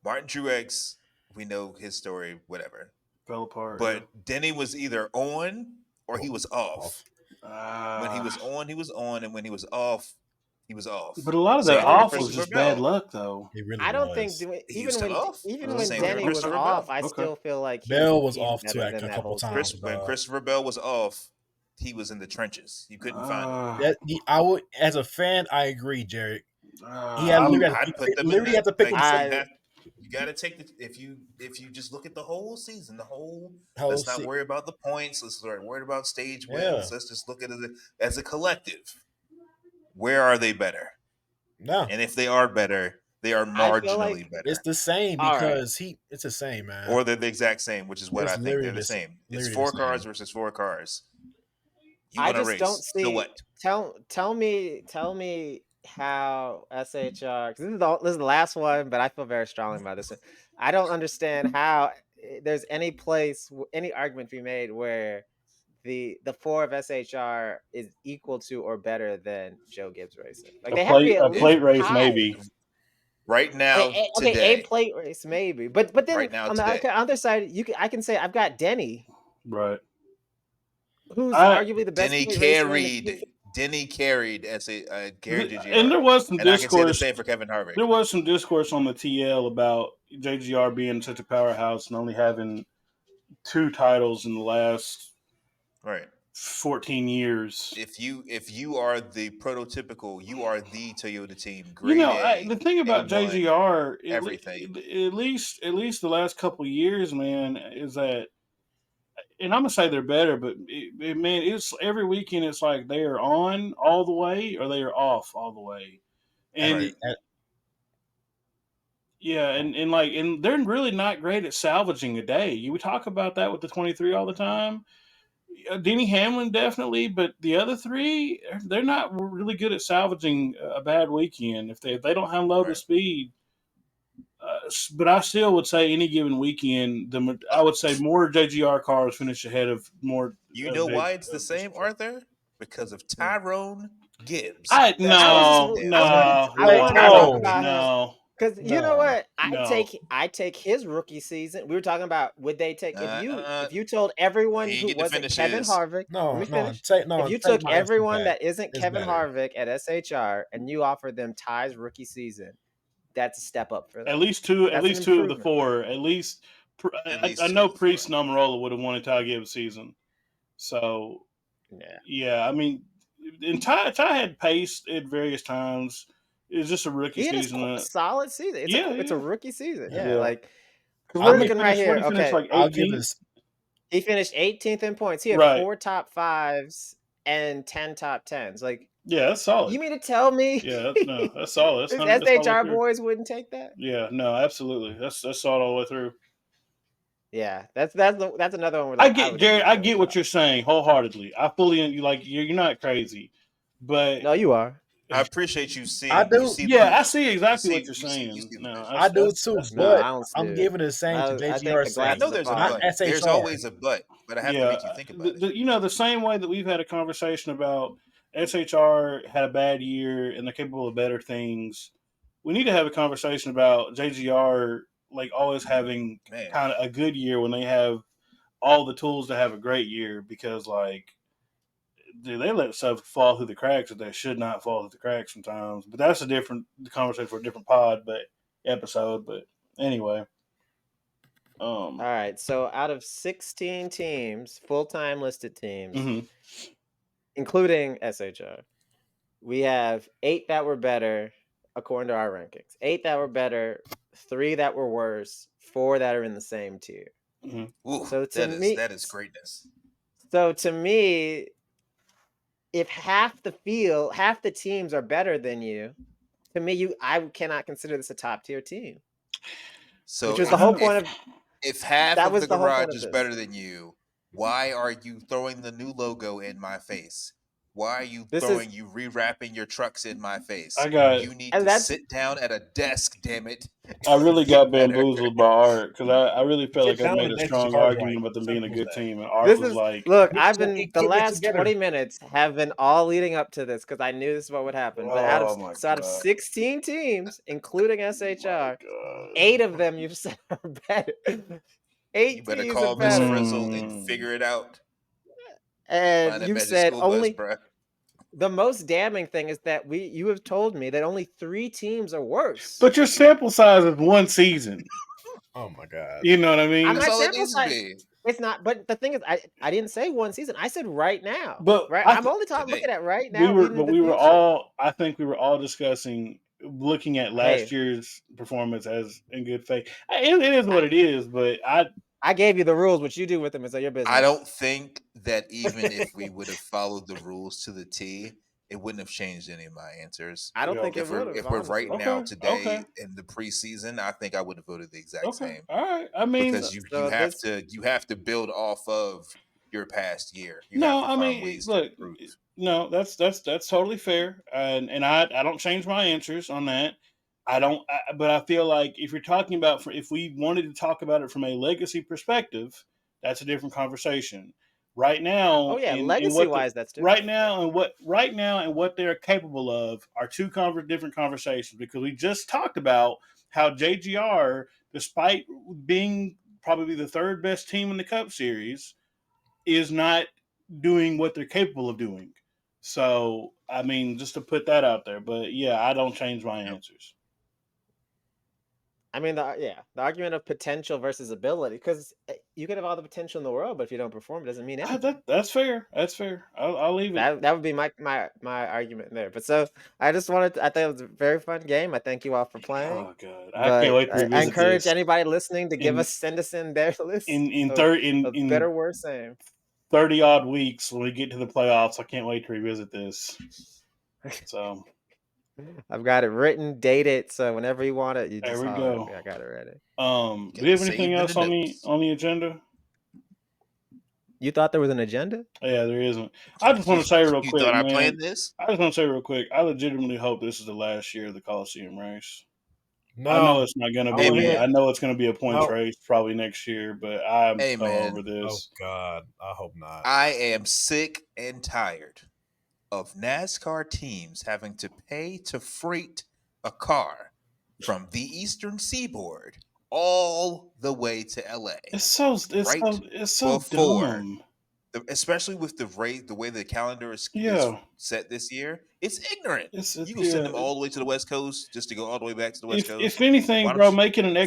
Speaker 5: Martin Truex, we know his story, whatever.
Speaker 2: fell apart.
Speaker 5: But Denny was either on or he was off.
Speaker 2: Yeah.
Speaker 5: When he was on, he was on, and when he was off, he was off.
Speaker 2: But a lot of that
Speaker 5: Same thing with
Speaker 2: off was
Speaker 5: Christopher
Speaker 2: just bad
Speaker 5: Bell.
Speaker 2: luck, though.
Speaker 3: He really
Speaker 4: I don't think
Speaker 3: was.
Speaker 5: He was still off.
Speaker 4: even when
Speaker 5: Same thing with
Speaker 4: Denny was
Speaker 5: Christopher
Speaker 4: off,
Speaker 5: Bell.
Speaker 4: I
Speaker 2: Okay.
Speaker 4: still feel like
Speaker 3: Bell was
Speaker 4: he's
Speaker 3: off too
Speaker 4: better
Speaker 3: a
Speaker 4: than that
Speaker 3: couple
Speaker 4: whole team.
Speaker 3: times,
Speaker 5: When
Speaker 3: dog.
Speaker 5: Christopher Bell was off, he was in the trenches. You couldn't find him.
Speaker 3: I would, as a fan, I agree, Jared. He had
Speaker 2: I'm,
Speaker 5: I'd put them in
Speaker 3: literally
Speaker 5: the
Speaker 3: had to pick
Speaker 5: like
Speaker 3: himself.
Speaker 5: you got to take the if you just look at the whole season, the whole.
Speaker 3: Whole
Speaker 5: Let's not
Speaker 3: se-
Speaker 5: worry about the points. Let's not worry about stage
Speaker 3: Yeah,
Speaker 5: wins. Let's just look at it as a collective. Where are they better?
Speaker 3: no,
Speaker 5: And if they are better, they are
Speaker 4: I feel
Speaker 5: marginally
Speaker 4: like
Speaker 3: it's
Speaker 5: better,
Speaker 3: the same
Speaker 4: all right.
Speaker 3: because it's the same, man.
Speaker 5: or they're the exact same, which is what
Speaker 3: It's
Speaker 5: I think
Speaker 3: literally
Speaker 5: they're the same. It's
Speaker 3: literally the
Speaker 5: 4 cars
Speaker 3: same.
Speaker 5: versus 4 cars. You
Speaker 4: I
Speaker 5: want to
Speaker 4: just don't
Speaker 5: race? So
Speaker 4: see.
Speaker 5: what?
Speaker 4: Tell me how SHR. Because this is the last one, but I feel very strongly about this one. I don't understand how there's any place, any argument to be made where the four of SHR is equal to or better than Joe Gibbs racing. Like they have to be at
Speaker 2: a
Speaker 5: If
Speaker 2: plate
Speaker 4: least
Speaker 2: race,
Speaker 4: tied.
Speaker 2: maybe.
Speaker 5: right now,
Speaker 4: Okay, a
Speaker 5: today,
Speaker 4: plate race maybe, but then
Speaker 5: right now,
Speaker 4: on the
Speaker 5: today,
Speaker 4: other side, I can say I've got Denny,
Speaker 2: Right.
Speaker 4: who's
Speaker 2: I
Speaker 4: arguably the best
Speaker 5: Denny
Speaker 4: plate racer in the field.
Speaker 5: carried as a carried
Speaker 2: and there
Speaker 5: GGR,
Speaker 2: was some
Speaker 5: and I can say the
Speaker 2: discourse.
Speaker 5: same for Kevin Harvick.
Speaker 2: There was some discourse on the TL about JGR being such a powerhouse and only having 2 titles in the last
Speaker 5: Right.
Speaker 2: 14 years.
Speaker 5: If you are the prototypical, you are the Toyota team, grade A,
Speaker 2: The thing about
Speaker 5: A1,
Speaker 2: JGR,
Speaker 5: everything.
Speaker 2: at least the last couple of years, man, is that, and I'm gonna say they're better, but man, it's every weekend. It's like they are on all the way or they are off all the way,
Speaker 3: At
Speaker 2: and
Speaker 3: the,
Speaker 5: Right.
Speaker 3: at,
Speaker 2: yeah, and they're really not great at salvaging a day. We talk about that with the 23 all the time. Denny Hamlin definitely, but the other three, they're not really good at salvaging a bad weekend if they don't unload the
Speaker 5: Right.
Speaker 2: speed. But I still would say any given weekend, I would say more JGR cars finish ahead of more.
Speaker 5: You know why it's the same, Arthur? Because of Tyrone Gibbs.
Speaker 2: I
Speaker 5: That's why it's the
Speaker 2: no
Speaker 5: same.
Speaker 4: I
Speaker 3: Wait,
Speaker 4: wanted to talk
Speaker 3: no,
Speaker 4: about him
Speaker 2: no.
Speaker 4: because you know
Speaker 3: no.
Speaker 4: what?
Speaker 2: No.
Speaker 4: I take his rookie season. We were talking about would they take if you told everyone
Speaker 5: He
Speaker 4: who
Speaker 5: get to
Speaker 4: wasn't
Speaker 5: finish
Speaker 4: Kevin
Speaker 5: his.
Speaker 4: Harvick.
Speaker 3: No,
Speaker 4: Let me
Speaker 3: no,
Speaker 4: finish.
Speaker 3: take
Speaker 4: If you
Speaker 3: take
Speaker 4: took
Speaker 3: my answer
Speaker 4: everyone
Speaker 3: back.
Speaker 4: that isn't
Speaker 3: It's
Speaker 4: Kevin
Speaker 3: better.
Speaker 4: Harvick at SHR and you offered them Ty's rookie season, that's a step up for them.
Speaker 2: At least two
Speaker 4: That's an
Speaker 2: of the
Speaker 4: improvement.
Speaker 2: 4. At least
Speaker 5: least
Speaker 2: I
Speaker 5: 2
Speaker 2: know
Speaker 5: of the 4.
Speaker 2: Priest and Amarola would have wanted Ty Gibbs season. So
Speaker 4: Yeah.
Speaker 2: I mean, and Ty had pace at various times. It's just a rookie
Speaker 4: He had
Speaker 2: season.
Speaker 4: a solid season. It's a rookie season.
Speaker 3: Yeah.
Speaker 4: Yeah, like because
Speaker 3: I'll
Speaker 4: we're
Speaker 3: give
Speaker 4: looking right here.
Speaker 2: What he finished
Speaker 4: Okay,
Speaker 2: like
Speaker 3: I'll give
Speaker 2: 18th.
Speaker 3: this.
Speaker 4: he finished 18th in points. He had
Speaker 2: Right.
Speaker 4: 4 top 5s and 10 top 10s. Like,
Speaker 2: Yeah, that's solid.
Speaker 4: you mean to tell me?
Speaker 2: Yeah, no, that's solid. That's
Speaker 4: These
Speaker 2: 100, that's all the way
Speaker 4: SHR
Speaker 2: through.
Speaker 4: boys wouldn't take that.
Speaker 2: Yeah, no, absolutely. That's solid all the way through.
Speaker 4: Yeah, that's another one. Where,
Speaker 2: I
Speaker 4: like,
Speaker 2: get
Speaker 4: would
Speaker 2: Jared.
Speaker 4: agree
Speaker 2: I
Speaker 4: with
Speaker 2: get
Speaker 4: Joe
Speaker 2: what
Speaker 4: Scott.
Speaker 2: you're saying wholeheartedly. I fully like you're not crazy, but
Speaker 4: No, you are.
Speaker 5: I appreciate you
Speaker 3: I
Speaker 5: seeing. You
Speaker 3: do.
Speaker 5: see the
Speaker 2: Yeah, I
Speaker 5: vision.
Speaker 2: see
Speaker 5: You
Speaker 2: exactly
Speaker 5: see.
Speaker 2: what you're
Speaker 5: You see. You
Speaker 2: saying.
Speaker 5: see the
Speaker 2: No,
Speaker 5: vision.
Speaker 3: I do too,
Speaker 2: that's
Speaker 4: No,
Speaker 3: but
Speaker 4: I don't see
Speaker 3: I'm
Speaker 4: it.
Speaker 3: giving the same to
Speaker 4: I think
Speaker 3: JGR
Speaker 4: the glass
Speaker 5: I
Speaker 3: saying,
Speaker 5: know
Speaker 4: is a
Speaker 5: there's a
Speaker 3: not
Speaker 4: fog.
Speaker 5: but. There's
Speaker 3: SHR.
Speaker 5: always a but, but I have to
Speaker 2: yeah.
Speaker 5: make you think about it.
Speaker 2: You know, the same way that we've had a conversation about SHR had a bad year and they're capable of better things. We need to have a conversation about JGR like always having
Speaker 5: Man,
Speaker 2: kind of a good year when they have all the tools to have a great year because like dude, they let stuff fall through the cracks that they should not fall through the cracks sometimes. But that's a different conversation for a different episode. But anyway,
Speaker 4: All right. So out of 16 teams, full-time listed teams,
Speaker 2: mhm.
Speaker 4: including SHR, we have 8 that were better according to our rankings. 8 that were better, 3 that were worse, 4 that are in the same tier.
Speaker 2: Mhm.
Speaker 5: ooh,
Speaker 4: So to me,
Speaker 5: that is greatness.
Speaker 4: if half the teams are better than you, to me, I cannot consider this a top tier team. Which
Speaker 5: So
Speaker 4: was the whole point
Speaker 5: if
Speaker 4: of
Speaker 5: if half
Speaker 4: that
Speaker 5: of
Speaker 4: was
Speaker 5: the
Speaker 4: the whole point
Speaker 5: garage
Speaker 4: of
Speaker 5: is
Speaker 4: this.
Speaker 5: better than you, why are you throwing the new logo in my face? Why are you
Speaker 4: This is
Speaker 5: rewrapping your trucks in my face?
Speaker 2: I got
Speaker 5: You need
Speaker 4: and
Speaker 5: to
Speaker 4: that's
Speaker 5: sit down at a desk, damn it,
Speaker 2: I
Speaker 5: and
Speaker 2: really
Speaker 5: get
Speaker 2: got
Speaker 5: better.
Speaker 2: bamboozled by Art because I really felt
Speaker 3: Sit
Speaker 2: like I
Speaker 3: down
Speaker 2: made
Speaker 3: and
Speaker 2: a
Speaker 3: exit
Speaker 2: strong
Speaker 3: your car right.
Speaker 2: argument about them being a
Speaker 3: Simple as
Speaker 2: good
Speaker 3: that.
Speaker 2: team, and Art
Speaker 4: this
Speaker 2: was
Speaker 4: is
Speaker 2: like,
Speaker 4: look,
Speaker 3: Get your
Speaker 4: the
Speaker 3: equipment
Speaker 4: last
Speaker 3: together.
Speaker 4: 20 minutes have been all leading up to this because I knew this is what would happen. But
Speaker 2: "Oh my
Speaker 4: out of
Speaker 2: god,
Speaker 4: 16 teams, including
Speaker 2: my
Speaker 4: SHR,
Speaker 2: god."
Speaker 4: 8 of them you've said are better.
Speaker 5: You
Speaker 4: 8
Speaker 5: better
Speaker 4: teams are
Speaker 5: call Miss
Speaker 4: better.
Speaker 5: Frizzle and
Speaker 2: Mm.
Speaker 5: figure it out.
Speaker 4: And
Speaker 5: Find that
Speaker 4: you've
Speaker 5: magic
Speaker 4: said
Speaker 5: school bus,
Speaker 4: only
Speaker 5: bruh.
Speaker 4: the most damning thing is that you have told me that only 3 teams are worse.
Speaker 2: But your sample size is one season.
Speaker 3: Oh my god.
Speaker 2: You know what I mean?
Speaker 5: That's
Speaker 4: My
Speaker 5: all it
Speaker 4: sample
Speaker 5: needs to
Speaker 4: size,
Speaker 5: be
Speaker 4: it's not, but the thing is, I didn't say one season. I said right now.
Speaker 2: But
Speaker 4: Right?
Speaker 2: I
Speaker 4: I'm only talking
Speaker 5: today.
Speaker 4: looking at right now, leading into the
Speaker 2: we were
Speaker 4: future.
Speaker 2: all I think we were all discussing looking at last
Speaker 4: Hey,
Speaker 2: year's performance as in good faith. It is what it is, but
Speaker 4: I gave you the rules. What you do with them is your
Speaker 5: I
Speaker 4: business.
Speaker 5: don't think that even if we would have followed the rules to the T, it wouldn't have changed any of my answers.
Speaker 4: I don't
Speaker 2: yeah.
Speaker 4: think it would have,
Speaker 5: If we're right
Speaker 4: honestly.
Speaker 5: now
Speaker 2: Okay,
Speaker 5: today
Speaker 2: okay,
Speaker 5: in the preseason, I think I would have voted the exact
Speaker 2: okay.
Speaker 5: same
Speaker 2: All right. I mean,
Speaker 5: because
Speaker 4: So, so this,
Speaker 5: you have to build off of your past year. You have
Speaker 2: no,
Speaker 5: to
Speaker 2: I
Speaker 5: find
Speaker 2: mean,
Speaker 5: ways to
Speaker 2: look,
Speaker 5: improve.
Speaker 2: no, that's totally fair, and I don't change my answers on that. I don't, but I feel like if you're talking about if we wanted to talk about it from a legacy perspective, that's a different conversation. Right now,
Speaker 4: oh yeah,
Speaker 2: in
Speaker 4: legacy
Speaker 2: what the
Speaker 4: wise, that's different.
Speaker 2: right now and what they're capable of are two different conversations because we just talked about how JGR, despite being probably the third best team in the Cup Series, is not doing what they're capable of doing. So, I mean, just to put that out there. But yeah, I don't change my
Speaker 5: Yep.
Speaker 2: answers.
Speaker 4: I mean, the argument of potential versus ability, because you could have all the potential in the world, but if you don't perform, it doesn't mean anything.
Speaker 2: That's fair. That's fair. I'll leave it.
Speaker 4: That would be my argument there. But so I just wanted I think it was a very fun game. I thank you all for playing.
Speaker 2: Oh god, I can't
Speaker 4: But
Speaker 2: wait to
Speaker 4: I
Speaker 2: revisit
Speaker 4: encourage
Speaker 2: this
Speaker 4: anybody listening to
Speaker 2: in
Speaker 4: send us in their list
Speaker 2: in
Speaker 4: of,
Speaker 2: third
Speaker 4: better,
Speaker 2: in
Speaker 4: worse, same.
Speaker 2: 30 odd weeks when we get to the playoffs. I can't wait to revisit this. So
Speaker 4: I've got it written, dated, so whenever you want it, you
Speaker 2: there
Speaker 4: just
Speaker 2: we
Speaker 4: holler at
Speaker 2: go.
Speaker 4: me. I got it ready.
Speaker 2: Do
Speaker 5: Get
Speaker 2: we
Speaker 5: it
Speaker 2: have anything
Speaker 5: saved in the
Speaker 2: else
Speaker 5: notes.
Speaker 2: on the agenda?
Speaker 4: You thought there was an agenda?
Speaker 2: Yeah, there isn't. I just want to say real
Speaker 5: You
Speaker 2: quick,
Speaker 5: thought I
Speaker 2: man.
Speaker 5: planned this?
Speaker 2: I just want to say real quick. I legitimately hope this is the last year of the Coliseum race. I know
Speaker 3: No,
Speaker 2: it's not going to
Speaker 3: I
Speaker 5: Hey
Speaker 3: want to
Speaker 2: be.
Speaker 3: hear.
Speaker 2: I
Speaker 5: man,
Speaker 2: know it's going to be a points
Speaker 3: No.
Speaker 2: race probably next year, but I'm
Speaker 5: hey
Speaker 2: so over
Speaker 5: man,
Speaker 3: Oh
Speaker 2: this.
Speaker 3: God, I hope not.
Speaker 5: I am sick and tired of NASCAR teams having to pay to freight a car from the Eastern Seaboard all the way to LA right
Speaker 2: It's so
Speaker 5: before
Speaker 2: dumb.
Speaker 5: especially with the way the calendar is
Speaker 2: Yeah,
Speaker 5: set this year. It's ignorant.
Speaker 2: it's
Speaker 5: You gonna send
Speaker 2: yeah.
Speaker 5: them all the way to the West Coast just to go all the way back to the West
Speaker 2: If
Speaker 5: Coast?
Speaker 2: anything,
Speaker 5: Why
Speaker 2: bro,
Speaker 5: don't you?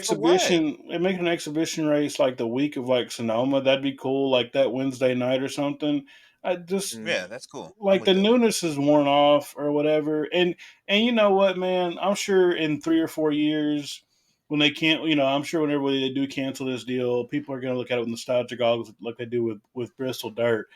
Speaker 5: For what?
Speaker 2: making an exhibition race like the week of like Sonoma, that'd be cool. Like that Wednesday night or something. I just
Speaker 4: Mm.
Speaker 5: Yeah, that's cool. I'm
Speaker 2: like
Speaker 5: with
Speaker 2: the
Speaker 5: that.
Speaker 2: newness is worn off or whatever. And you know what, man? I'm sure in 3 or 4 years when they can't, I'm sure whenever they do cancel this deal, people are going to look at it with nostalgic goggles like they do with Bristol Dirt.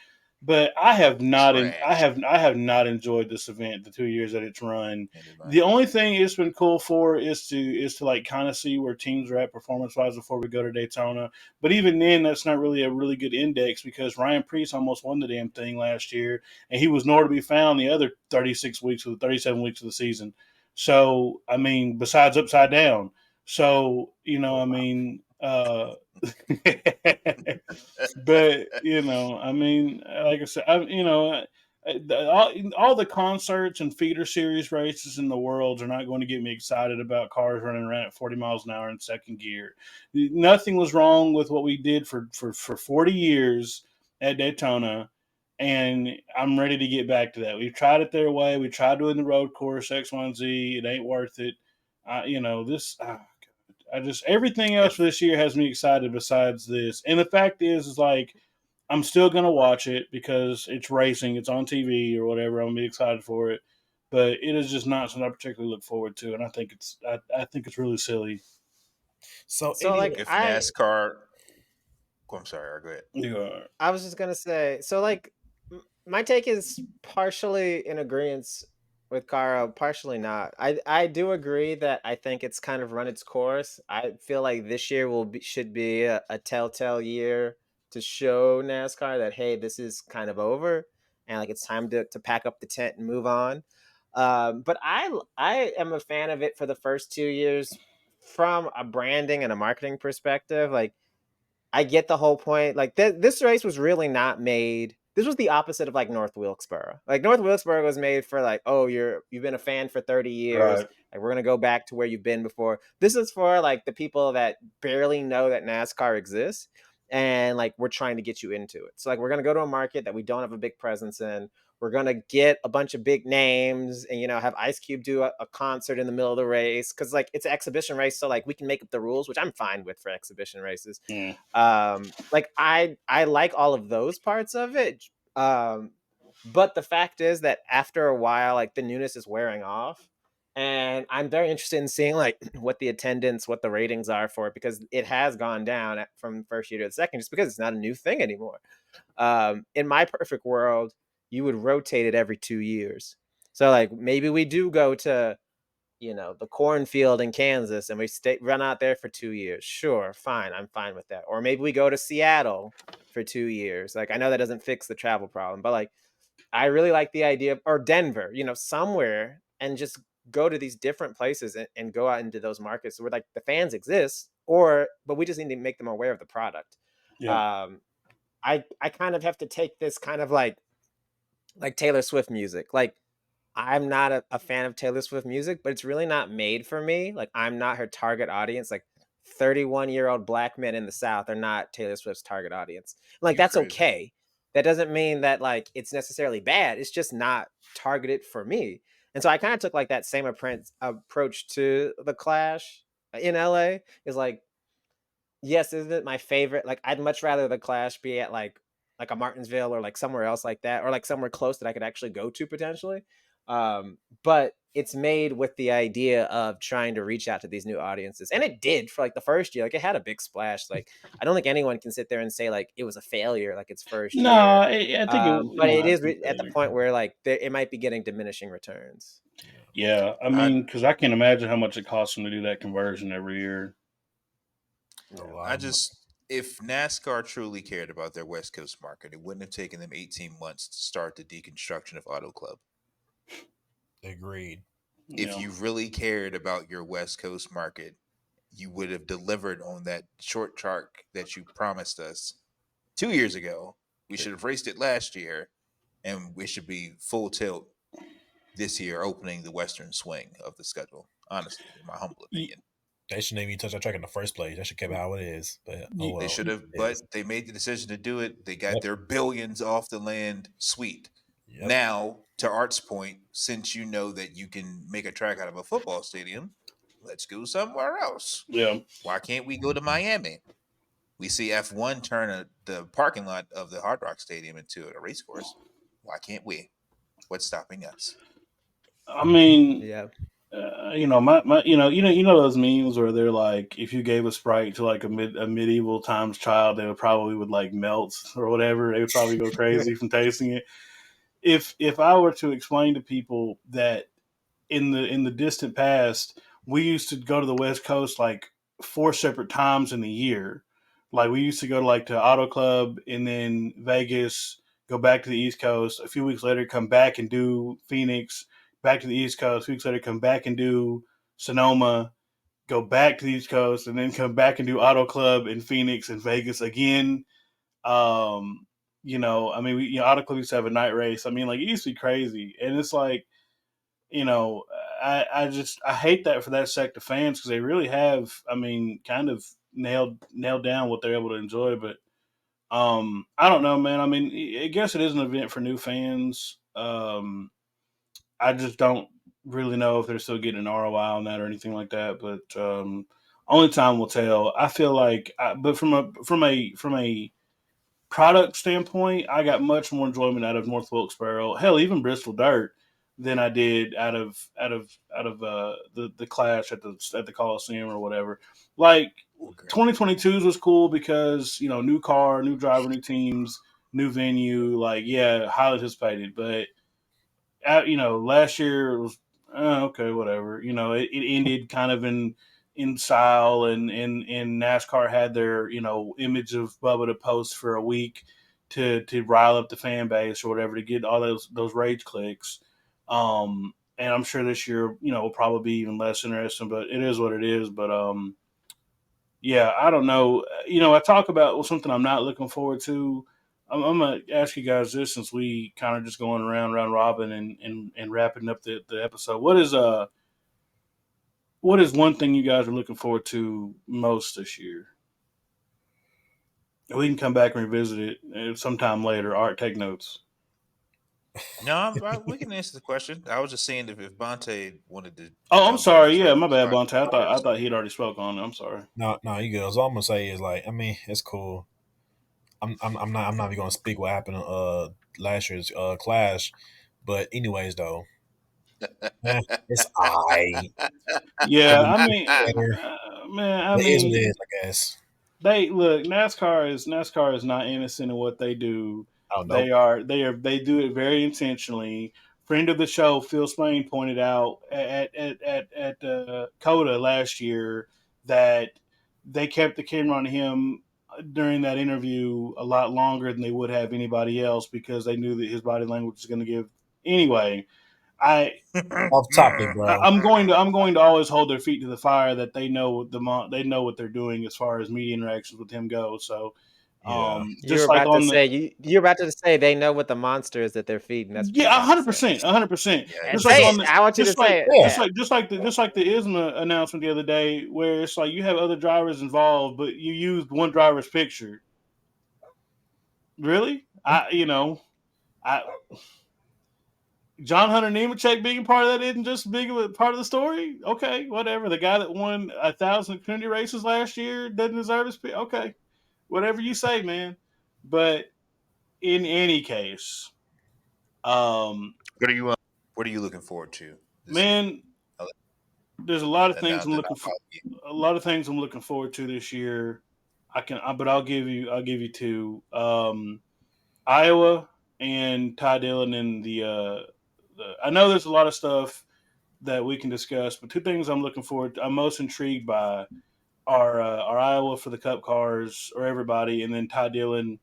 Speaker 2: But I have not
Speaker 5: Trash.
Speaker 2: I have not enjoyed this event the 2 years that it's run.
Speaker 5: Neither have I.
Speaker 2: The only thing it's been cool for is to like kind of see where teams are at performance wise before we go to Daytona. But even then, that's not really a really good index because Ryan Preece almost won the damn thing last year, and he was nowhere to be found the other 36 weeks or the 37 weeks of the season. So I mean, besides upside down. So
Speaker 5: Oh
Speaker 2: I
Speaker 5: wow.
Speaker 2: mean. But I mean, like I said, all the concerts and feeder series races in the world are not going to get me excited about cars running around at 40 miles an hour in second gear. Nothing was wrong with what we did for 40 years at Daytona, and I'm ready to get back to that. We've tried it their way. We tried doing the road course X1Z. It ain't worth it. This. I just everything else for
Speaker 5: If
Speaker 2: this year has me excited besides this. And the fact is like I'm still gonna watch it because it's racing, it's on TV or whatever. I'm gonna be excited for it, but it is just not something I particularly look forward to, and I think it's really silly.
Speaker 3: So
Speaker 4: So
Speaker 3: any
Speaker 4: like
Speaker 5: if NASCAR, oh, I'm sorry. Go ahead.
Speaker 2: Yeah,
Speaker 4: I was just gonna say, so like my take is partially in agreement with Kara, partially not. I do agree that I think it's kind of run its course. I feel like this year should be a telltale year to show NASCAR that hey, this is kind of over, and like it's time to pack up the tent and move on. But I am a fan of it for the first 2 years from a branding and a marketing perspective. Like I get the whole point. Like this race was really not made. This was the opposite of like North Wilkesboro. Like North Wilkesboro was made for like, oh, you've been a fan for 30 years.
Speaker 2: right.
Speaker 4: Like we're gonna go back to where you've been before. This is for like the people that barely know that NASCAR exists, and like we're trying to get you into it. So like we're gonna go to a market that we don't have a big presence in. We're gonna get a bunch of big names, and have Ice Cube do a concert in the middle of the race because like it's an exhibition race, so like we can make up the rules, which I'm fine with for exhibition races.
Speaker 2: Yeah.
Speaker 4: Like I like all of those parts of it. But the fact is that after a while, like the newness is wearing off, and I'm very interested in seeing like what the attendance, what the ratings are for it, because it has gone down from first year to the second just because it's not a new thing anymore. In my perfect world, you would rotate it every 2 years. So like maybe we do go to the cornfield in Kansas and we run out there for 2 years. Sure, fine. I'm fine with that. Or maybe we go to Seattle for 2 years. Like I know that doesn't fix the travel problem, but like I really like the idea of, or Denver, somewhere, and just go to these different places and go out into those markets where like the fans exist, but we just need to make them aware of the product.
Speaker 2: Yeah.
Speaker 4: Um, I kind of have to take this kind of like Taylor Swift music. Like I'm not a fan of Taylor Swift music, but it's really not made for me. Like I'm not her target audience. Like 31-year-old black men in the South are not Taylor Swift's target audience. Like
Speaker 5: You
Speaker 4: that's
Speaker 5: crazy.
Speaker 4: okay. That doesn't mean that like it's necessarily bad. It's just not targeted for me. And so I kind of took like that same approach to the Clash in LA. Is like, yes, isn't it my favorite? Like, I'd much rather the Clash be at like a Martinsville or like somewhere else like that, or like somewhere close that I could actually go to potentially. But it's made with the idea of trying to reach out to these new audiences, and it did for like the first year. Like, it had a big splash. Like, I don't think anyone can sit there and say like it was a failure, like its first
Speaker 2: No,
Speaker 4: year.
Speaker 2: I think it.
Speaker 4: But
Speaker 2: No,
Speaker 4: it
Speaker 2: I
Speaker 4: is
Speaker 2: think
Speaker 4: at the point where like it might be getting diminishing returns.
Speaker 2: yeah. I
Speaker 5: I
Speaker 2: mean, because I can't imagine how much it costs them to do that conversion every year.
Speaker 3: a
Speaker 4: Yeah.
Speaker 3: lot
Speaker 5: I
Speaker 3: of money.
Speaker 5: just if NASCAR truly cared about their West Coast market, it wouldn't have taken them 18 months to start the deconstruction of Auto Club.
Speaker 3: Agreed.
Speaker 5: If
Speaker 2: Yeah.
Speaker 5: you really cared about your West Coast market, you would have delivered on that short chart that you promised us 2 years ago. We should have raced it last year, and we should be full tilt this year, opening the western swing of the schedule. Honestly, in my humble
Speaker 2: Y-
Speaker 5: opinion,
Speaker 3: They shouldn't even touch that track in the first place. That should keep it how it is. But oh
Speaker 2: y-
Speaker 5: they
Speaker 3: well,
Speaker 5: should have,
Speaker 3: it is.
Speaker 5: but they made the decision to do it. They got
Speaker 3: Yep.
Speaker 5: their billions off the land. Sweet.
Speaker 3: Yep.
Speaker 5: Now, to Art's point, since you know that you can make a track out of a football stadium, let's go somewhere else.
Speaker 2: yeah.
Speaker 5: Why can't we go to Miami? We see F1 turn the parking lot of the Hard Rock Stadium into a race course. Why can't we? What's stopping us?
Speaker 2: I mean,
Speaker 4: Yeah.
Speaker 2: you know those memes where they're like, if you gave a Sprite to like a medieval times child, they would probably would like melt or whatever. They would probably go crazy from tasting it. If I were to explain to people that in the distant past, we used to go to the West Coast like four separate times in the year. Like we used to go to like to Auto Club and then Vegas, go back to the East Coast. A few weeks later, come back and do Phoenix. Back to the East Coast. A few weeks later, come back and do Sonoma. Go back to the East Coast and then come back and do Auto Club in Phoenix and Vegas again. Um, I mean, Auto Club used to have a night race. I mean, like it used to be crazy, and it's like you know, I hate that for that sect of fans because they really have, I mean, kind of nailed down what they're able to enjoy. But I don't know, man. I mean, I guess it is an event for new fans. I just don't really know if they're still getting an ROI on that or anything like that. But only time will tell. I feel like, but from a product standpoint, I got much more enjoyment out of North Wilkesboro, hell, even Bristol Dirt, than I did out of the Clash at the Coliseum or whatever. Like
Speaker 5: Okay.
Speaker 2: 2022's was cool because new car, new driver, new teams, new venue. Like yeah, highly anticipated, but last year it was okay, whatever. It ended kind of in style, and NASCAR had their image of Bubba to post for a week to rile up the fan base or whatever to get all those rage clicks. And I'm sure this year will probably be even less interesting, but it is what it is. But yeah, I don't know. I talk about something I'm not looking forward to. I'm gonna ask you guys this since we kind of just going around round robin and wrapping up the episode. What is one thing you guys are looking forward to most this year? We can come back and revisit it sometime later. Art, take notes.
Speaker 5: No, we can answer the question. I was just saying if Bonte wanted to
Speaker 2: Oh, I'm
Speaker 5: jump in,
Speaker 2: sorry.
Speaker 5: he's
Speaker 2: Yeah,
Speaker 5: ready
Speaker 2: my
Speaker 5: to
Speaker 2: bad,
Speaker 5: start
Speaker 2: Bonte. I
Speaker 5: first.
Speaker 2: thought he'd already spoke on it. I'm sorry.
Speaker 3: No, you good. So all I'm gonna say is like, I mean, it's cool. I'm not even gonna speak what happened last year's Clash, but anyways though, it's I. Could
Speaker 2: Yeah,
Speaker 3: be
Speaker 2: I mean,
Speaker 3: better.
Speaker 2: man, I
Speaker 3: It is what it
Speaker 2: mean,
Speaker 3: is, I guess.
Speaker 2: they look NASCAR is not innocent in what they do.
Speaker 3: Oh
Speaker 2: They
Speaker 3: nope.
Speaker 2: are they do it very intentionally. Friend of the show Phil Swain pointed out at Coda last year that they kept the camera on him during that interview a lot longer than they would have anybody else because they knew that his body language was going to give. Anyway, I
Speaker 3: Off topic, bro.
Speaker 2: I'm going to always hold their feet to the fire that they know what they're doing as far as media interactions with him go. So,
Speaker 3: Yeah.
Speaker 4: You were
Speaker 2: just like
Speaker 4: about to
Speaker 2: on the
Speaker 4: say you're about to say they know what the monster is at their feet, and that's what you're
Speaker 2: yeah,
Speaker 4: about to
Speaker 2: hundred
Speaker 4: say.
Speaker 2: percent, 100%.
Speaker 5: Yeah,
Speaker 4: And
Speaker 2: Just like
Speaker 4: say
Speaker 2: on
Speaker 4: it.
Speaker 2: the
Speaker 4: I want you to
Speaker 2: just like
Speaker 4: say it.
Speaker 3: Yeah.
Speaker 4: Yeah.
Speaker 2: just like the ISMA announcement the other day, where it's like you have other drivers involved, but you used one driver's picture. Really? I John Hunter Nemechek being part of that isn't just big of a part of the story. Okay, whatever. The guy that won 1,000 Xfinity races last year doesn't deserve his pick. Okay, whatever you say, man. But in any case, um,
Speaker 5: what are you what are you looking forward to this year?
Speaker 2: man, there's a lot of
Speaker 5: And
Speaker 2: things
Speaker 5: now
Speaker 2: I'm
Speaker 5: then
Speaker 2: looking for.
Speaker 5: I'll you.
Speaker 2: A lot of things I'm looking forward to this year. But I'll give you two. Iowa and Ty Dillon and the. I know there's a lot of stuff that we can discuss, but two things I'm looking forward to, I'm most intrigued by are Iowa for the Cup cars or everybody, and then Ty Dillon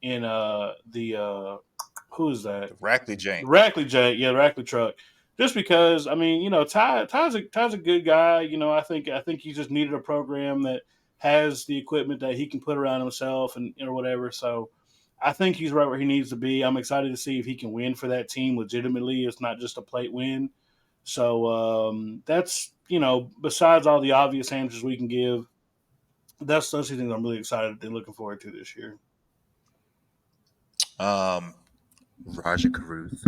Speaker 2: in the who is that?
Speaker 5: The Rackley Jane.
Speaker 2: Rackley J, yeah, Rackley truck. Just because, I mean, Ty's a good guy. I think he just needed a program that has the equipment that he can put around himself and or whatever. So I think he's right where he needs to be. I'm excited to see if he can win for that team legitimately. It's not just a plate win. So that's besides all the obvious answers we can give, that's those two things I'm really excited and looking forward to this year.
Speaker 5: Um, Raja Caruth.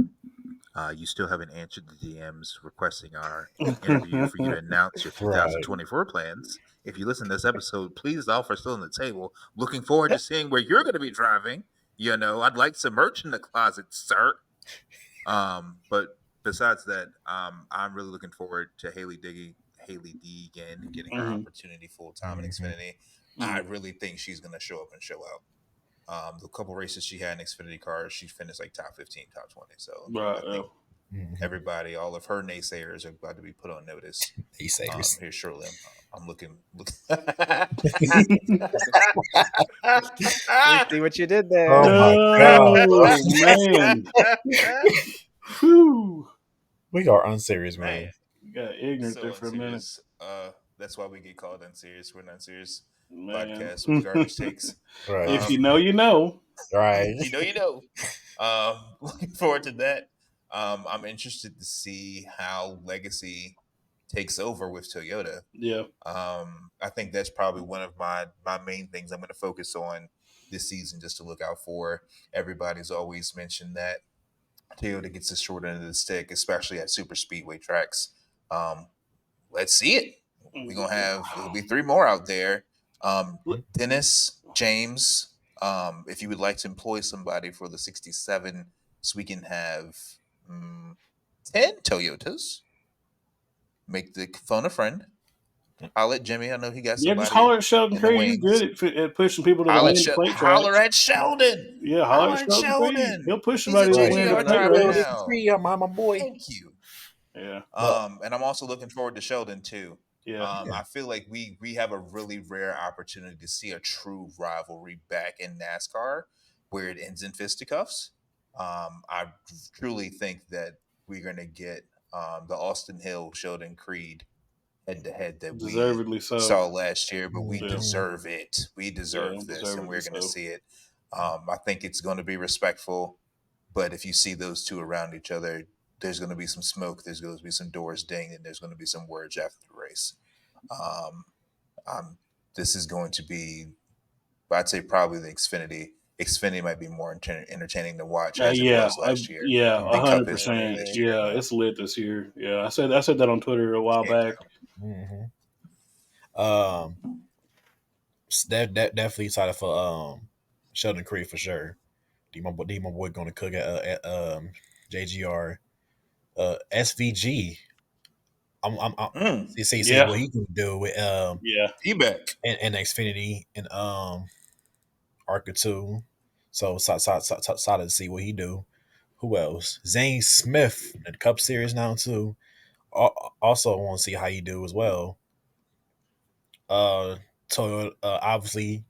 Speaker 5: You still haven't answered the DMs requesting our interview for you to announce your
Speaker 3: Right.
Speaker 5: 2024 plans. If you listen to this episode, please, the offer is still on the table. Looking forward to seeing where you're going to be driving. I'd like some merch in the closet, sir. But besides that, I'm really looking forward to Haley Deegan getting her
Speaker 2: Mhm.
Speaker 5: opportunity full time in
Speaker 3: Mhm.
Speaker 5: Xfinity. I really think she's going to show up and show out. The couple races she had in Xfinity cars, she finished like top 15, top 20. So
Speaker 2: Right.
Speaker 5: I think
Speaker 3: Mhm.
Speaker 5: everybody, all of her naysayers, are about to be put on notice
Speaker 3: He says.
Speaker 5: here shortly. I'm looking.
Speaker 4: We see what you did there.
Speaker 3: Oh my god, bro.
Speaker 2: Oh man. Whew.
Speaker 3: We are unserious,
Speaker 5: Man,
Speaker 3: man.
Speaker 2: Got ignorant there
Speaker 5: so
Speaker 2: for a minute.
Speaker 5: unserious. That's why we get called unserious. We're an unserious
Speaker 2: Man.
Speaker 5: podcast with garbage takes.
Speaker 2: If
Speaker 3: Right.
Speaker 2: you know, you know.
Speaker 3: Right.
Speaker 5: If you know, you know. Looking forward to that. I'm interested to see how Legacy takes over with Toyota.
Speaker 2: Yeah.
Speaker 5: I think that's probably one of my main things I'm going to focus on this season, just to look out for. Everybody's always mentioned that Toyota gets the short end of the stick, especially at super speedway tracks. Um, let's see it. We're gonna have it'll be three more out there. Dennis, James, if you would like to employ somebody for the 67, so we can have 10 Toyotas. Make the phone a friend. Holler at Jimmy. I know he got
Speaker 2: Yeah, just
Speaker 5: somebody
Speaker 2: holler at Sheldon
Speaker 5: in the
Speaker 2: Creed. He's
Speaker 5: wings.
Speaker 2: good at pushing people to the
Speaker 5: Holler
Speaker 2: land of plate
Speaker 5: holler
Speaker 2: tracks.
Speaker 5: at Sheldon.
Speaker 2: Yeah, holler
Speaker 5: Holler
Speaker 2: at
Speaker 5: at
Speaker 2: Sheldon Creed.
Speaker 5: Sheldon.
Speaker 2: He'll push
Speaker 5: He's a
Speaker 2: somebody to the
Speaker 4: Right.
Speaker 2: land of
Speaker 5: GGR
Speaker 4: Showing
Speaker 2: plate
Speaker 4: up.
Speaker 5: driver
Speaker 2: race.
Speaker 5: now.
Speaker 3: My boy.
Speaker 5: Thank you.
Speaker 2: Yeah.
Speaker 3: But
Speaker 5: And I'm also looking forward to Sheldon too.
Speaker 2: Yeah.
Speaker 5: I feel like we have a really rare opportunity to see a true rivalry back in NASCAR, where it ends in fisticuffs. I truly think that we're gonna get the Austin Hill Sheldon Creed head to head that we
Speaker 2: Deservedly so.
Speaker 5: saw last year, but we
Speaker 2: Yeah.
Speaker 5: deserve it. We deserve
Speaker 2: Yeah,
Speaker 5: this, and
Speaker 2: deservedly
Speaker 5: we're gonna
Speaker 2: so.
Speaker 5: see it. I think it's going to be respectful. But if you see those two around each other, there's going to be some smoke. There's going to be some doors dinged, and there's going to be some words after the race. Um, this is going to be, I'd say, probably the Xfinity. Xfinity might be more entertaining to watch as it was last year.
Speaker 2: Yeah,
Speaker 5: And Cup is
Speaker 2: 100%.
Speaker 5: this year.
Speaker 2: Yeah, it's lit this year. Yeah, I said that on Twitter a while
Speaker 5: Can't
Speaker 2: back.
Speaker 3: mhm. um, that definitely excited for Sheldon Creed for sure. D my boy going to cook at JGR SVG. I'm see
Speaker 2: Yeah.
Speaker 3: what he can do with
Speaker 2: Yeah.
Speaker 5: feedback.
Speaker 3: and Xfinity and Arca 2. So excited to see what he do. Who else? Zane Smith in the Cup Series now too. Also want to see how he do as well. Toyota, obviously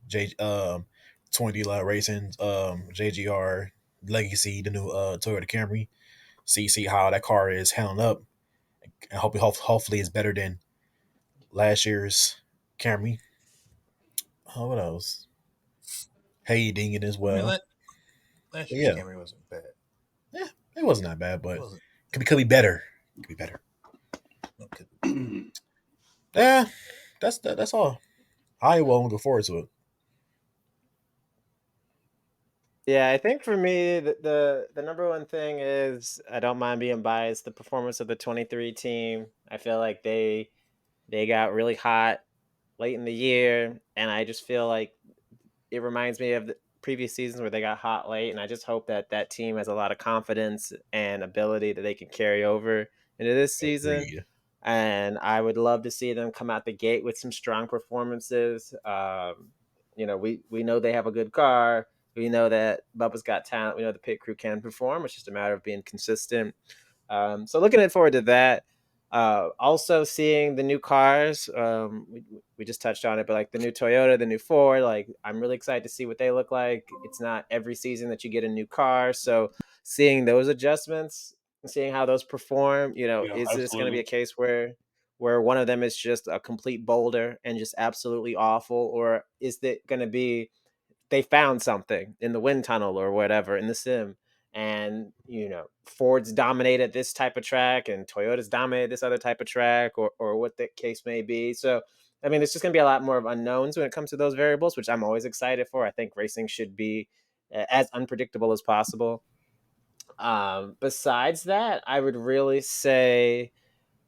Speaker 3: Twenty Racing, JGR Legacy, the new Toyota Camry. See how that car is handling up, and hopefully it's better than last year's Camry. What else? Hey, Dingin as
Speaker 5: I mean,
Speaker 3: well.
Speaker 5: last
Speaker 3: But
Speaker 5: year's
Speaker 3: yeah,
Speaker 5: Camry wasn't bad.
Speaker 3: yeah, it wasn't that bad,
Speaker 5: It
Speaker 3: but
Speaker 5: wasn't.
Speaker 3: could be better. Could be better.
Speaker 5: It could
Speaker 3: Yeah, that's all. I will look forward to it.
Speaker 4: Yeah, I think for me, the number one thing is I don't mind being biased. The performance of the 23 team. I feel like they got really hot late in the year, and I just feel like it reminds me of the previous seasons where they got hot late, and I just hope that that team has a lot of confidence and ability that they can carry over into this season.
Speaker 3: Agreed.
Speaker 4: And I would love to see them come out the gate with some strong performances. We know they have a good car. We know that Bubba's got talent. We know the pit crew can perform. It's just a matter of being consistent. So looking forward to that. Also seeing the new cars. We just touched on it, but like the new Toyota, the new Ford, like I'm really excited to see what they look like. It's not every season that you get a new car. So seeing those adjustments, seeing how those perform,
Speaker 2: Yeah,
Speaker 4: is this going to be
Speaker 2: absolutely.
Speaker 4: a case where one of them is just a complete boulder and just absolutely awful, or is it going to be they found something in the wind tunnel or whatever in the sim, and Ford's dominated this type of track and Toyota's dominated this other type of track, or what the case may be. So I mean, it's just going to be a lot more of unknowns when it comes to those variables, which I'm always excited for. I think racing should be as unpredictable as possible. Besides that, I would really say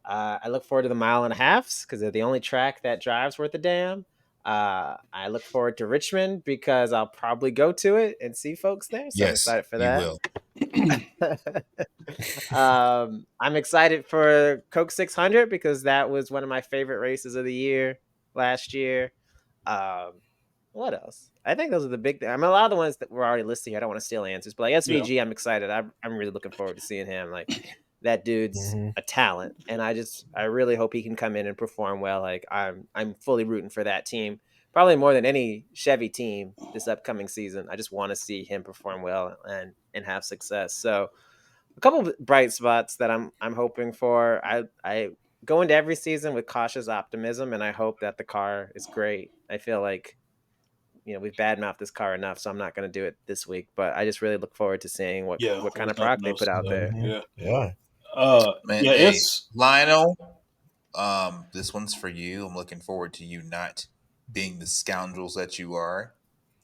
Speaker 4: I look forward to the mile and a halfs because they're the only track that drives worth a damn. I look forward to Richmond because I'll probably go to it and see folks there. So I'm
Speaker 5: Yes,
Speaker 4: excited for
Speaker 5: you
Speaker 4: that.
Speaker 5: will.
Speaker 4: I'm excited for Coke 600 because that was one of my favorite races of the year last year. What else? I think those are the big. I mean, a lot of the ones that were already listed here. I don't want to steal answers, but like SVG, I'm excited. I'm really looking forward to seeing him. Like that dude's a talent, and I really hope he can come in and perform well. Like I'm fully rooting for that team, probably more than any Chevy team this upcoming season. I just want to see him perform well and have success. So a couple of bright spots that I'm hoping for. I go into every season with cautious optimism, and I hope that the car is great. I feel like we've badmouthed this car enough, so I'm not going to do it this week. But I just really look forward to seeing what kind of product they put out there.
Speaker 2: Yeah.
Speaker 5: Man,
Speaker 2: Yeah,
Speaker 5: hey,
Speaker 2: it's
Speaker 5: Lionel. This one's for you. I'm looking forward to you not being the scoundrels that you are,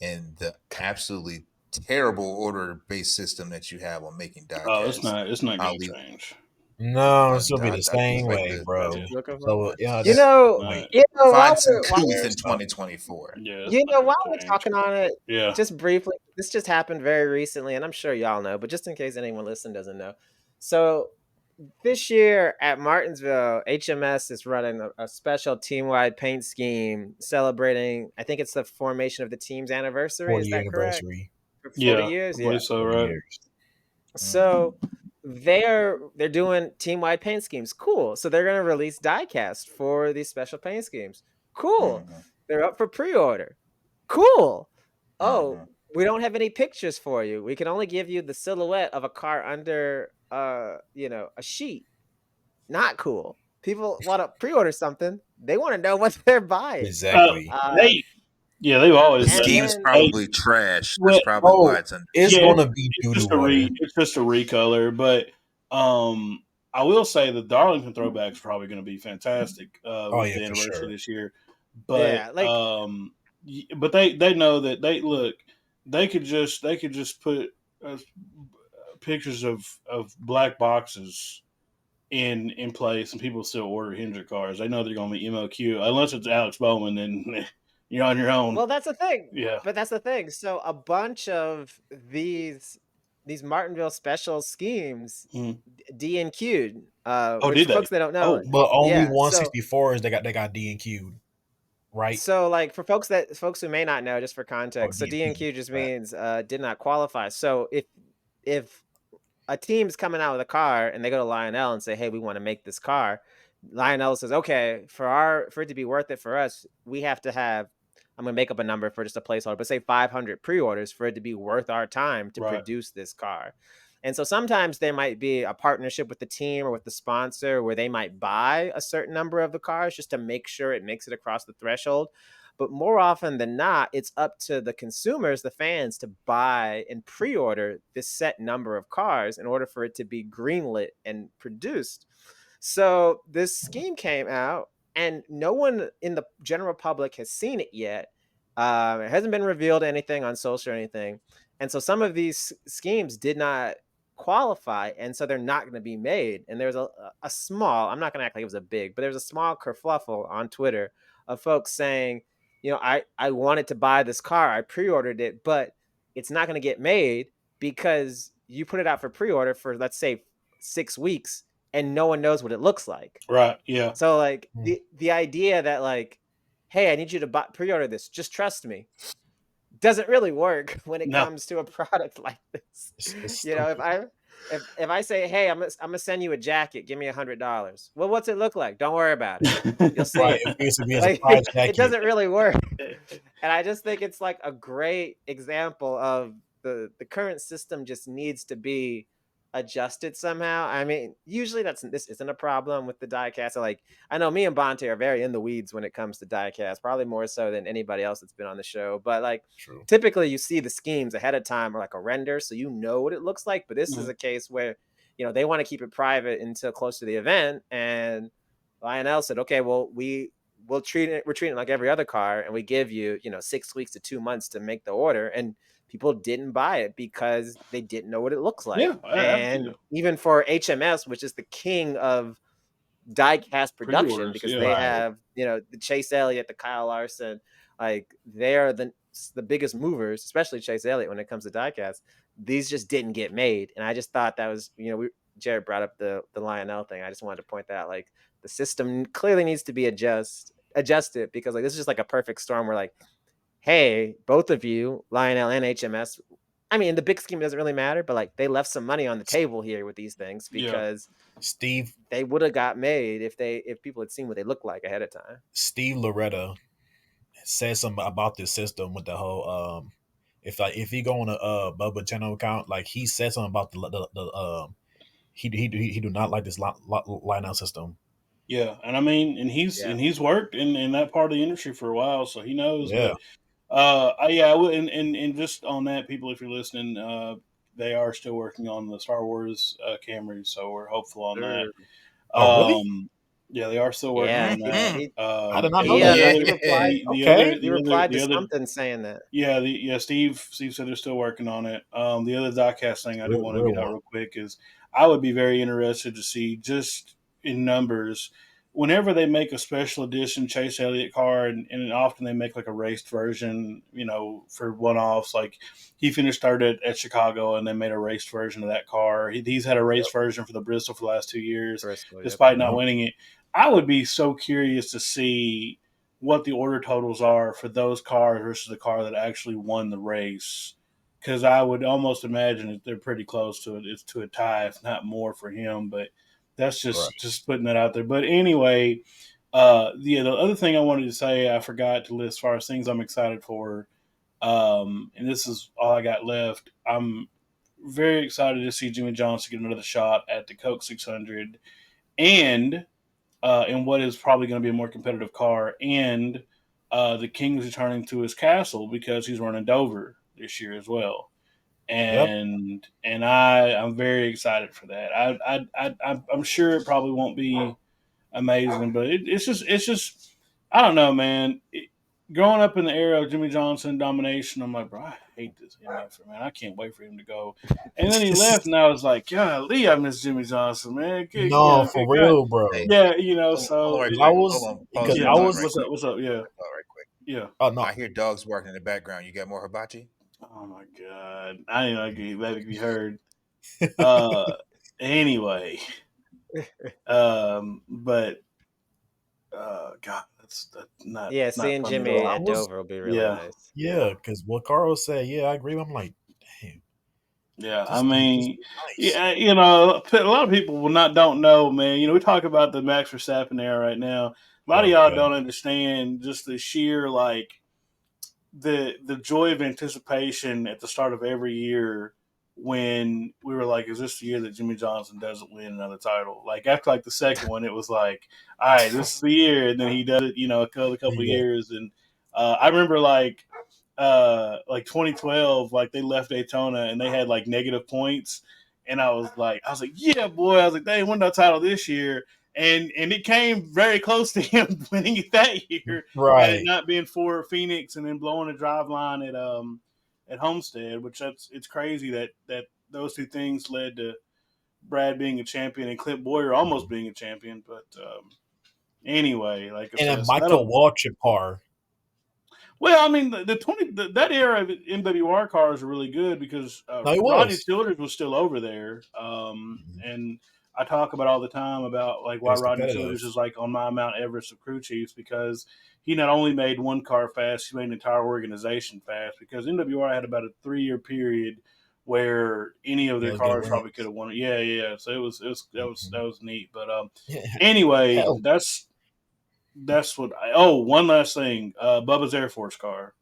Speaker 5: and the absolutely terrible order-based system that you have on making diecasts.
Speaker 2: it's not
Speaker 5: I'll
Speaker 2: gonna
Speaker 5: leave.
Speaker 2: change.
Speaker 3: No, it'll be
Speaker 5: I
Speaker 3: the same
Speaker 5: respect
Speaker 3: way,
Speaker 5: it.
Speaker 3: bro.
Speaker 4: Looking
Speaker 3: So
Speaker 4: forward.
Speaker 3: yeah,
Speaker 4: You
Speaker 3: that,
Speaker 4: know,
Speaker 3: wait.
Speaker 4: while
Speaker 5: Find some
Speaker 4: we're
Speaker 5: truth in 2024.
Speaker 2: Yeah, it's not
Speaker 4: while
Speaker 2: gonna
Speaker 4: we're
Speaker 2: change.
Speaker 4: talking on it,
Speaker 2: Yeah.
Speaker 4: just briefly, this just happened very recently, and I'm sure y'all know, but just in case anyone listening doesn't know. So this year at Martinsville, HMS is running a special team-wide paint scheme celebrating, I think it's the formation of the team's anniversary. Is
Speaker 3: 40
Speaker 4: that correct?
Speaker 3: anniversary.
Speaker 4: For 40
Speaker 2: Yeah,
Speaker 4: years?
Speaker 2: I
Speaker 4: Yeah.
Speaker 2: believe so,
Speaker 3: 40
Speaker 2: right?
Speaker 3: years.
Speaker 4: So they're doing team-wide paint schemes. Cool. So they're going to release diecast for these special paint schemes. Cool. They're up for pre-order. Cool. Oh, we don't have any pictures for you. We can only give you the silhouette of a car under a sheet. Not cool. People want to pre-order something. They want to know what they're buying.
Speaker 3: Exactly.
Speaker 2: They've always
Speaker 5: The
Speaker 2: done
Speaker 5: scheme
Speaker 2: that.
Speaker 5: is probably trash.
Speaker 2: Well,
Speaker 5: That's probably why it's under.
Speaker 3: It's
Speaker 2: Yeah,
Speaker 3: gonna be
Speaker 2: it's
Speaker 3: doo
Speaker 2: just
Speaker 3: doo water.
Speaker 2: it's just a recolor, but I will say the Darlington throwbacks are probably going to be fantastic with
Speaker 3: yeah,
Speaker 2: the
Speaker 3: for
Speaker 2: anniversary
Speaker 3: sure.
Speaker 2: this year. But
Speaker 4: Yeah, like
Speaker 2: but they know that they could just put pictures of black boxes in place, and people still order Hendrick cars. They know they're going to be MOQ unless it's Alex Bowman, then you're on your own.
Speaker 4: well, that's the thing.
Speaker 2: Yeah.
Speaker 4: But that's the thing. So a bunch of these Martinville special schemes DNQ'd. Which
Speaker 2: did
Speaker 4: for folks
Speaker 2: they?
Speaker 4: that don't know,
Speaker 3: But only
Speaker 4: yeah. So
Speaker 3: 164s they got D and Q'd, right?
Speaker 4: So, like for folks who may not know, just for context, so
Speaker 3: DNP,
Speaker 4: DNQ just
Speaker 3: right.
Speaker 4: means did not qualify. So if a team's coming out with a car and they go to Lionel and say, "Hey, we want to make this car," Lionel says, "Okay, for it to be worth it for us, we have to have." I'm gonna make up a number for just a placeholder, but say 500 pre-orders for it to be worth our time to produce this car. And so sometimes there might be a partnership with the team or with the sponsor where they might buy a certain number of the cars just to make sure it makes it across the threshold. But more often than not, it's up to the consumers, the fans, to buy and pre-order this set number of cars in order for it to be greenlit and produced. So this scheme came out, and no one in the general public has seen it yet. It hasn't been revealed anything on social or anything. And so some of these schemes did not qualify, and so they're not going to be made. And there's a small, I'm not going to act like it was a big, but there's a small kerfluffle on Twitter of folks saying, I wanted to buy this car, I pre-ordered it, but it's not going to get made because you put it out for pre-order for, let's say, 6 weeks, and no one knows what it looks like.
Speaker 2: Right. Yeah.
Speaker 4: So like the idea that like, hey, I need you to pre-order this, just trust me, doesn't really work when it comes to a product like this.
Speaker 3: It's
Speaker 4: If I say, hey, I'm gonna send you a jacket, give me $100. Well, what's it look like? Don't worry about it. You'll see.
Speaker 3: right. If it's a
Speaker 4: Like,
Speaker 3: surprise jacket,
Speaker 4: it doesn't really work. And I just think it's like a great example of the current system just needs to be adjusted somehow. I mean, usually this isn't a problem with the diecast. So like, I know me and Bonte are very in the weeds when it comes to diecast, probably more so than anybody else that's been on the show. But like,
Speaker 3: True.
Speaker 4: typically you see the schemes ahead of time or like a render, so you know what it looks like. But this is a case where they want to keep it private until close to the event. And Lionel said, okay, well, we're treating it like every other car, and we give you 6 weeks to 2 months to make the order. And people didn't buy it because they didn't know what it looks like.
Speaker 2: Yeah,
Speaker 4: and even for HMS, which is the king of diecast production, because they have the Chase Elliott, the Kyle Larson, like they're the biggest movers, especially Chase Elliott when it comes to diecast, these just didn't get made. And I just thought that was, Jared brought up the Lionel thing. I just wanted to point that out, like, the system clearly needs to be adjusted, because like this is just like a perfect storm where like, hey, both of you, Lionel and HMS, I mean, in the big scheme, it doesn't really matter, but like they left some money on the table here with these things, because
Speaker 3: Steve
Speaker 4: they would have got made if people had seen what they looked like ahead of time.
Speaker 3: Steve Loretta said something about this system with the whole if he go on a Bubba channel account, like he said something about the he do not like this line out system.
Speaker 2: Yeah, and I mean, and
Speaker 4: Yeah.
Speaker 2: he's worked in that part of the industry for a while, so he knows.
Speaker 3: Yeah.
Speaker 2: But I would, and just on that, people, if you're listening, they are still working on the Star Wars Camrys, so we're hopeful on that.
Speaker 3: Oh, really?
Speaker 2: Yeah, they are still working
Speaker 4: Yeah,
Speaker 2: on that.
Speaker 3: I did not know
Speaker 4: he
Speaker 3: that.
Speaker 4: he replied
Speaker 3: Okay.
Speaker 4: he replied to something saying that.
Speaker 2: Steve said they're still working on it. The other diecast thing I do want to
Speaker 3: Real
Speaker 2: get out
Speaker 3: one.
Speaker 2: real quick is I would be very interested to see, just in numbers, whenever they make a special edition Chase Elliott card, and often they make like a raced version, for one offs. Like he finished third at Chicago, and they made a raced version of that car. He's had a race version for the Bristol for the last 2 years,
Speaker 4: Bristol,
Speaker 2: despite not
Speaker 3: Yep.
Speaker 2: winning it. I would be so curious to see what the order totals are for those cars versus the car that actually won the race. Because I would almost imagine that they're pretty close to it. It's to a tie, if not more, for him. But that's just putting that out there. But anyway, the other thing I wanted to say, I forgot to list as far as things I'm excited for. And this is all I got left. I'm very excited to see Jimmy Johnson get another shot at the Coke 600, and in what is probably going to be a more competitive car, and the King's returning to his castle because he's running Dover this year as well.
Speaker 3: Yep.
Speaker 2: And I'm very excited for that. I'm sure it probably won't be amazing, but it's just I don't know, man. Growing up in the era of Jimmy Johnson domination, I'm like, bro, I hate this MF, man. I can't wait for him to go. And then he left, and I was like, golly, I miss Jimmy Johnson, man.
Speaker 3: No, for real, bro.
Speaker 5: Hey,
Speaker 2: Yeah,
Speaker 5: hold on right
Speaker 3: Because
Speaker 5: quick.
Speaker 3: was
Speaker 5: Hold on.
Speaker 3: because
Speaker 5: Pause
Speaker 2: yeah.
Speaker 5: your thought right
Speaker 2: What's
Speaker 5: quick.
Speaker 2: up? What's up? Yeah,
Speaker 5: Right quick.
Speaker 2: yeah.
Speaker 3: oh no,
Speaker 5: I hear dogs barking in the background. You got more hibachi?
Speaker 2: Oh my god, I didn't like that to be heard. Anyway, but God, that's not
Speaker 4: Yeah,
Speaker 2: not
Speaker 4: seeing
Speaker 2: funny at
Speaker 4: Jimmy
Speaker 2: all.
Speaker 3: I
Speaker 4: at
Speaker 3: was
Speaker 4: Dover will be really
Speaker 2: Yeah,
Speaker 4: nice.
Speaker 3: yeah, because what Carlos said, yeah, I agree. I'm like, damn,
Speaker 2: yeah. I
Speaker 3: this dude is
Speaker 2: mean,
Speaker 3: nice.
Speaker 2: yeah, a lot of people don't know, man. We talk about the Max Verstappen era right now. A lot of
Speaker 3: Oh
Speaker 2: y'all
Speaker 3: god,
Speaker 2: don't understand just the sheer like the joy of anticipation at the start of every year when we were like, is this the year that Jimmy Johnson doesn't win another title? Like after like the second one, it was like, all right, this is the year, and then he does it, a couple of
Speaker 3: yeah,
Speaker 2: years, and I remember like 2012, like they left Daytona and they had like negative points, and I was like, yeah, boy, I was like, they won that title this year, and it came very close to him winning it that year, had it
Speaker 3: right.
Speaker 2: not been for Phoenix and then blowing a drive line at Homestead, which it's crazy that those two things led to Brad being a champion and Clint Boyer almost being a champion. But anyway, like I
Speaker 3: And
Speaker 2: said,
Speaker 3: a
Speaker 2: so that'll.
Speaker 3: Michael Waltrip car.
Speaker 2: Well, I mean, that era of MWR cars are really good because
Speaker 3: No, it
Speaker 2: Rodney
Speaker 3: was.
Speaker 2: Childers was still over there,
Speaker 3: Mhm.
Speaker 2: and I talk about all the time about like
Speaker 3: It
Speaker 2: why
Speaker 3: was
Speaker 2: Rodney
Speaker 3: competitive.
Speaker 2: Childers is like on my Mount Everest of crew chiefs, because he not only made one car fast, he made an entire organization fast. Because MWR had about a 3 year period where any of
Speaker 3: He
Speaker 2: their
Speaker 3: was getting
Speaker 2: cars probably could
Speaker 3: wins.
Speaker 2: have won it. Yeah, yeah. So
Speaker 3: Mhm.
Speaker 2: that was neat. But
Speaker 3: Yeah,
Speaker 2: anyway,
Speaker 3: hell,
Speaker 2: that's what. One last thing, Bubba's Air Force car.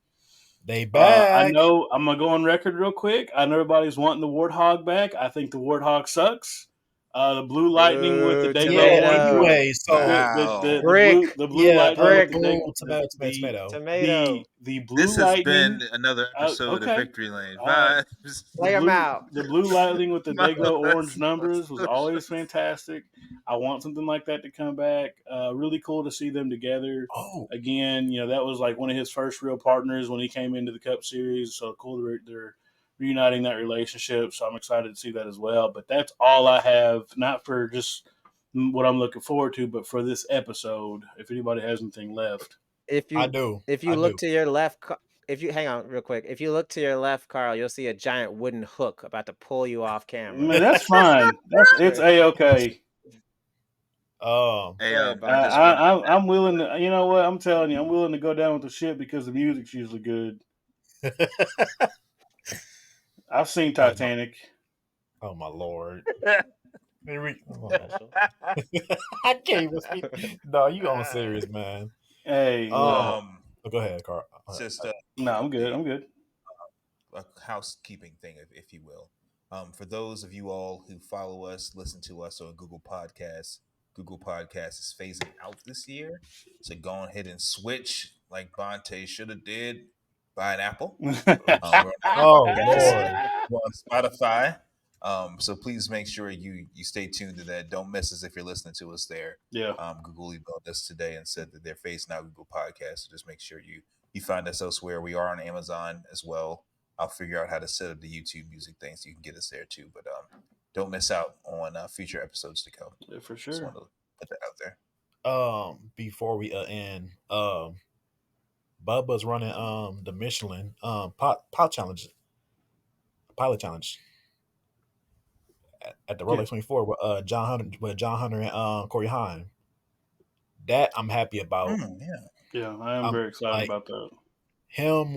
Speaker 3: they
Speaker 2: I
Speaker 3: back.
Speaker 2: know I'm gonna go on record real quick. I know everybody's wanting the Warthog back. I think the Warthog sucks. The Blue Lightning with the
Speaker 4: Boo,
Speaker 2: Dago
Speaker 3: Yeah.
Speaker 2: orange roof.
Speaker 4: tomato.
Speaker 3: Anyway, so
Speaker 5: Wow.
Speaker 2: The blue
Speaker 3: yeah,
Speaker 2: lightning with the
Speaker 4: Brick.
Speaker 2: Dago
Speaker 3: tomato, tomato.
Speaker 2: the blue
Speaker 5: This has been
Speaker 2: lightning.
Speaker 5: another episode of
Speaker 2: Okay,
Speaker 5: Victory Lane
Speaker 2: all right.
Speaker 5: Vibes.
Speaker 4: Play them out.
Speaker 2: The blue lightning with the
Speaker 5: Milo
Speaker 2: Dago orange
Speaker 5: Esposito.
Speaker 2: numbers was always fantastic. I want something like that to come back. Really cool to see them together
Speaker 3: Oh,
Speaker 2: again. That was like one of his first real partners when he came into the Cup Series. So cool they're reuniting that relationship. So I'm excited to see that as well. But that's all I have, not for just what I'm looking forward to, but for this episode. If anybody has anything left.
Speaker 4: If
Speaker 3: I
Speaker 4: you
Speaker 3: do.
Speaker 4: if you
Speaker 3: I
Speaker 4: look
Speaker 3: do.
Speaker 4: to your left, if you hang on real quick, if you look to your left, Carl, you'll see a giant wooden hook about to pull you off camera.
Speaker 2: Man, that's fine. It's a-okay.
Speaker 5: Hey,
Speaker 4: Go ahead, Bob.
Speaker 2: I'm willing to. You know what? I'm telling you, I'm willing to go down with the ship because the music's usually good. I've seen Titanic.
Speaker 3: Oh my lord. Here we I can't even speak. No, you on serious, man.
Speaker 2: Hey,
Speaker 3: go ahead, Carl.
Speaker 5: just
Speaker 2: no, I'm good. I'm good.
Speaker 5: a housekeeping thing, if you will. For those of you all who follow us, listen to us on Google Podcasts is phasing out this year. So go ahead and switch like Bonte should have did. Buy an Apple. We're
Speaker 3: Oh Lord.
Speaker 5: on Spotify. So please make sure you stay tuned to that. Don't miss us if you're listening to us there.
Speaker 2: Yeah.
Speaker 5: Google emailed us today and said that they're phasing out Google Podcasts. So just make sure you find us elsewhere. We are on Amazon as well. I'll figure out how to set up the YouTube music thing so you can get us there too. But don't miss out on future episodes to come.
Speaker 2: Yeah, for
Speaker 5: Just
Speaker 2: sure.
Speaker 5: want to put that out there.
Speaker 3: Before we end, Bubba's running the Michelin pilot challenge at the Rolex 24 with John Hunter and Corey Hine. That I'm happy about.
Speaker 2: Yeah, I am very excited about that.
Speaker 3: Him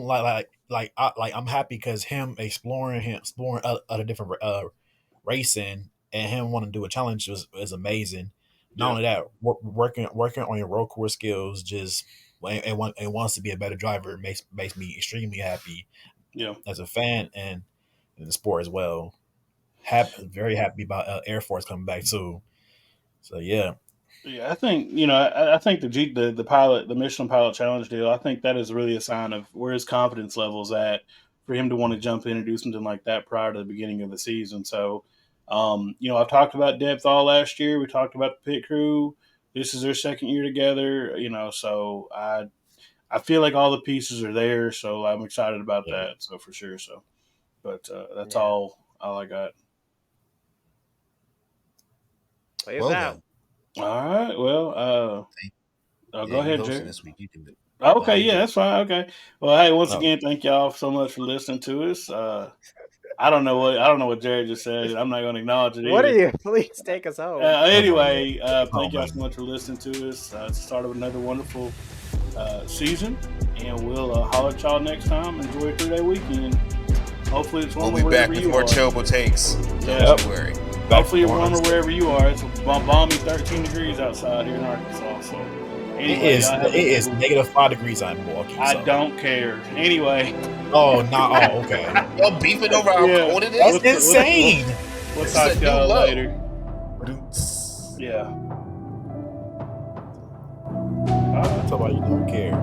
Speaker 3: I'm happy because him exploring other different racing and him wanting to do a challenge is amazing. Not only that, working on your road course skills just and wants to be a better driver makes me extremely happy.
Speaker 2: Yeah,
Speaker 3: as a fan and in the sport as well. Very happy about Air Force coming back too. So yeah.
Speaker 2: Yeah, I think I think the Michelin Pilot Challenge deal. I think that is really a sign of where his confidence level's at for him to want to jump in and do something like that prior to the beginning of the season. So, I've talked about depth all last year. We talked about the pit crew. This is their second year together. So I feel like all the pieces are there. So I'm excited about that. So for sure. So, but that's all I got.
Speaker 4: Plays out.
Speaker 2: All right. Well, go ahead, Jerry.
Speaker 5: This week. You do it.
Speaker 2: Okay, yeah, that's fine. Okay. Well, hey, once again, thank y'all so much for listening to us. I don't know what Jerry just said. I'm not going to acknowledge it.
Speaker 4: What
Speaker 2: either.
Speaker 4: are you? Please take us home.
Speaker 2: Anyway, thank y'all so much for listening to us. It's the start of another wonderful season, and we'll holler at y'all next time. Enjoy a 3-day weekend. Hopefully, it's warmer wherever you are.
Speaker 5: We'll be back with more Chobo takes. Don't you worry.
Speaker 2: Hopefully, it's warmer wherever you are. It's balmy 13 degrees outside here in Arkansas. So, anyway,
Speaker 3: it is -5 degrees in Milwaukee.
Speaker 2: I don't care. Anyway.
Speaker 3: Okay.
Speaker 5: Y'all beefing over how cold it is?
Speaker 3: That's insane.
Speaker 2: We'll talk to y'all later.
Speaker 3: Yeah. That's why you don't care.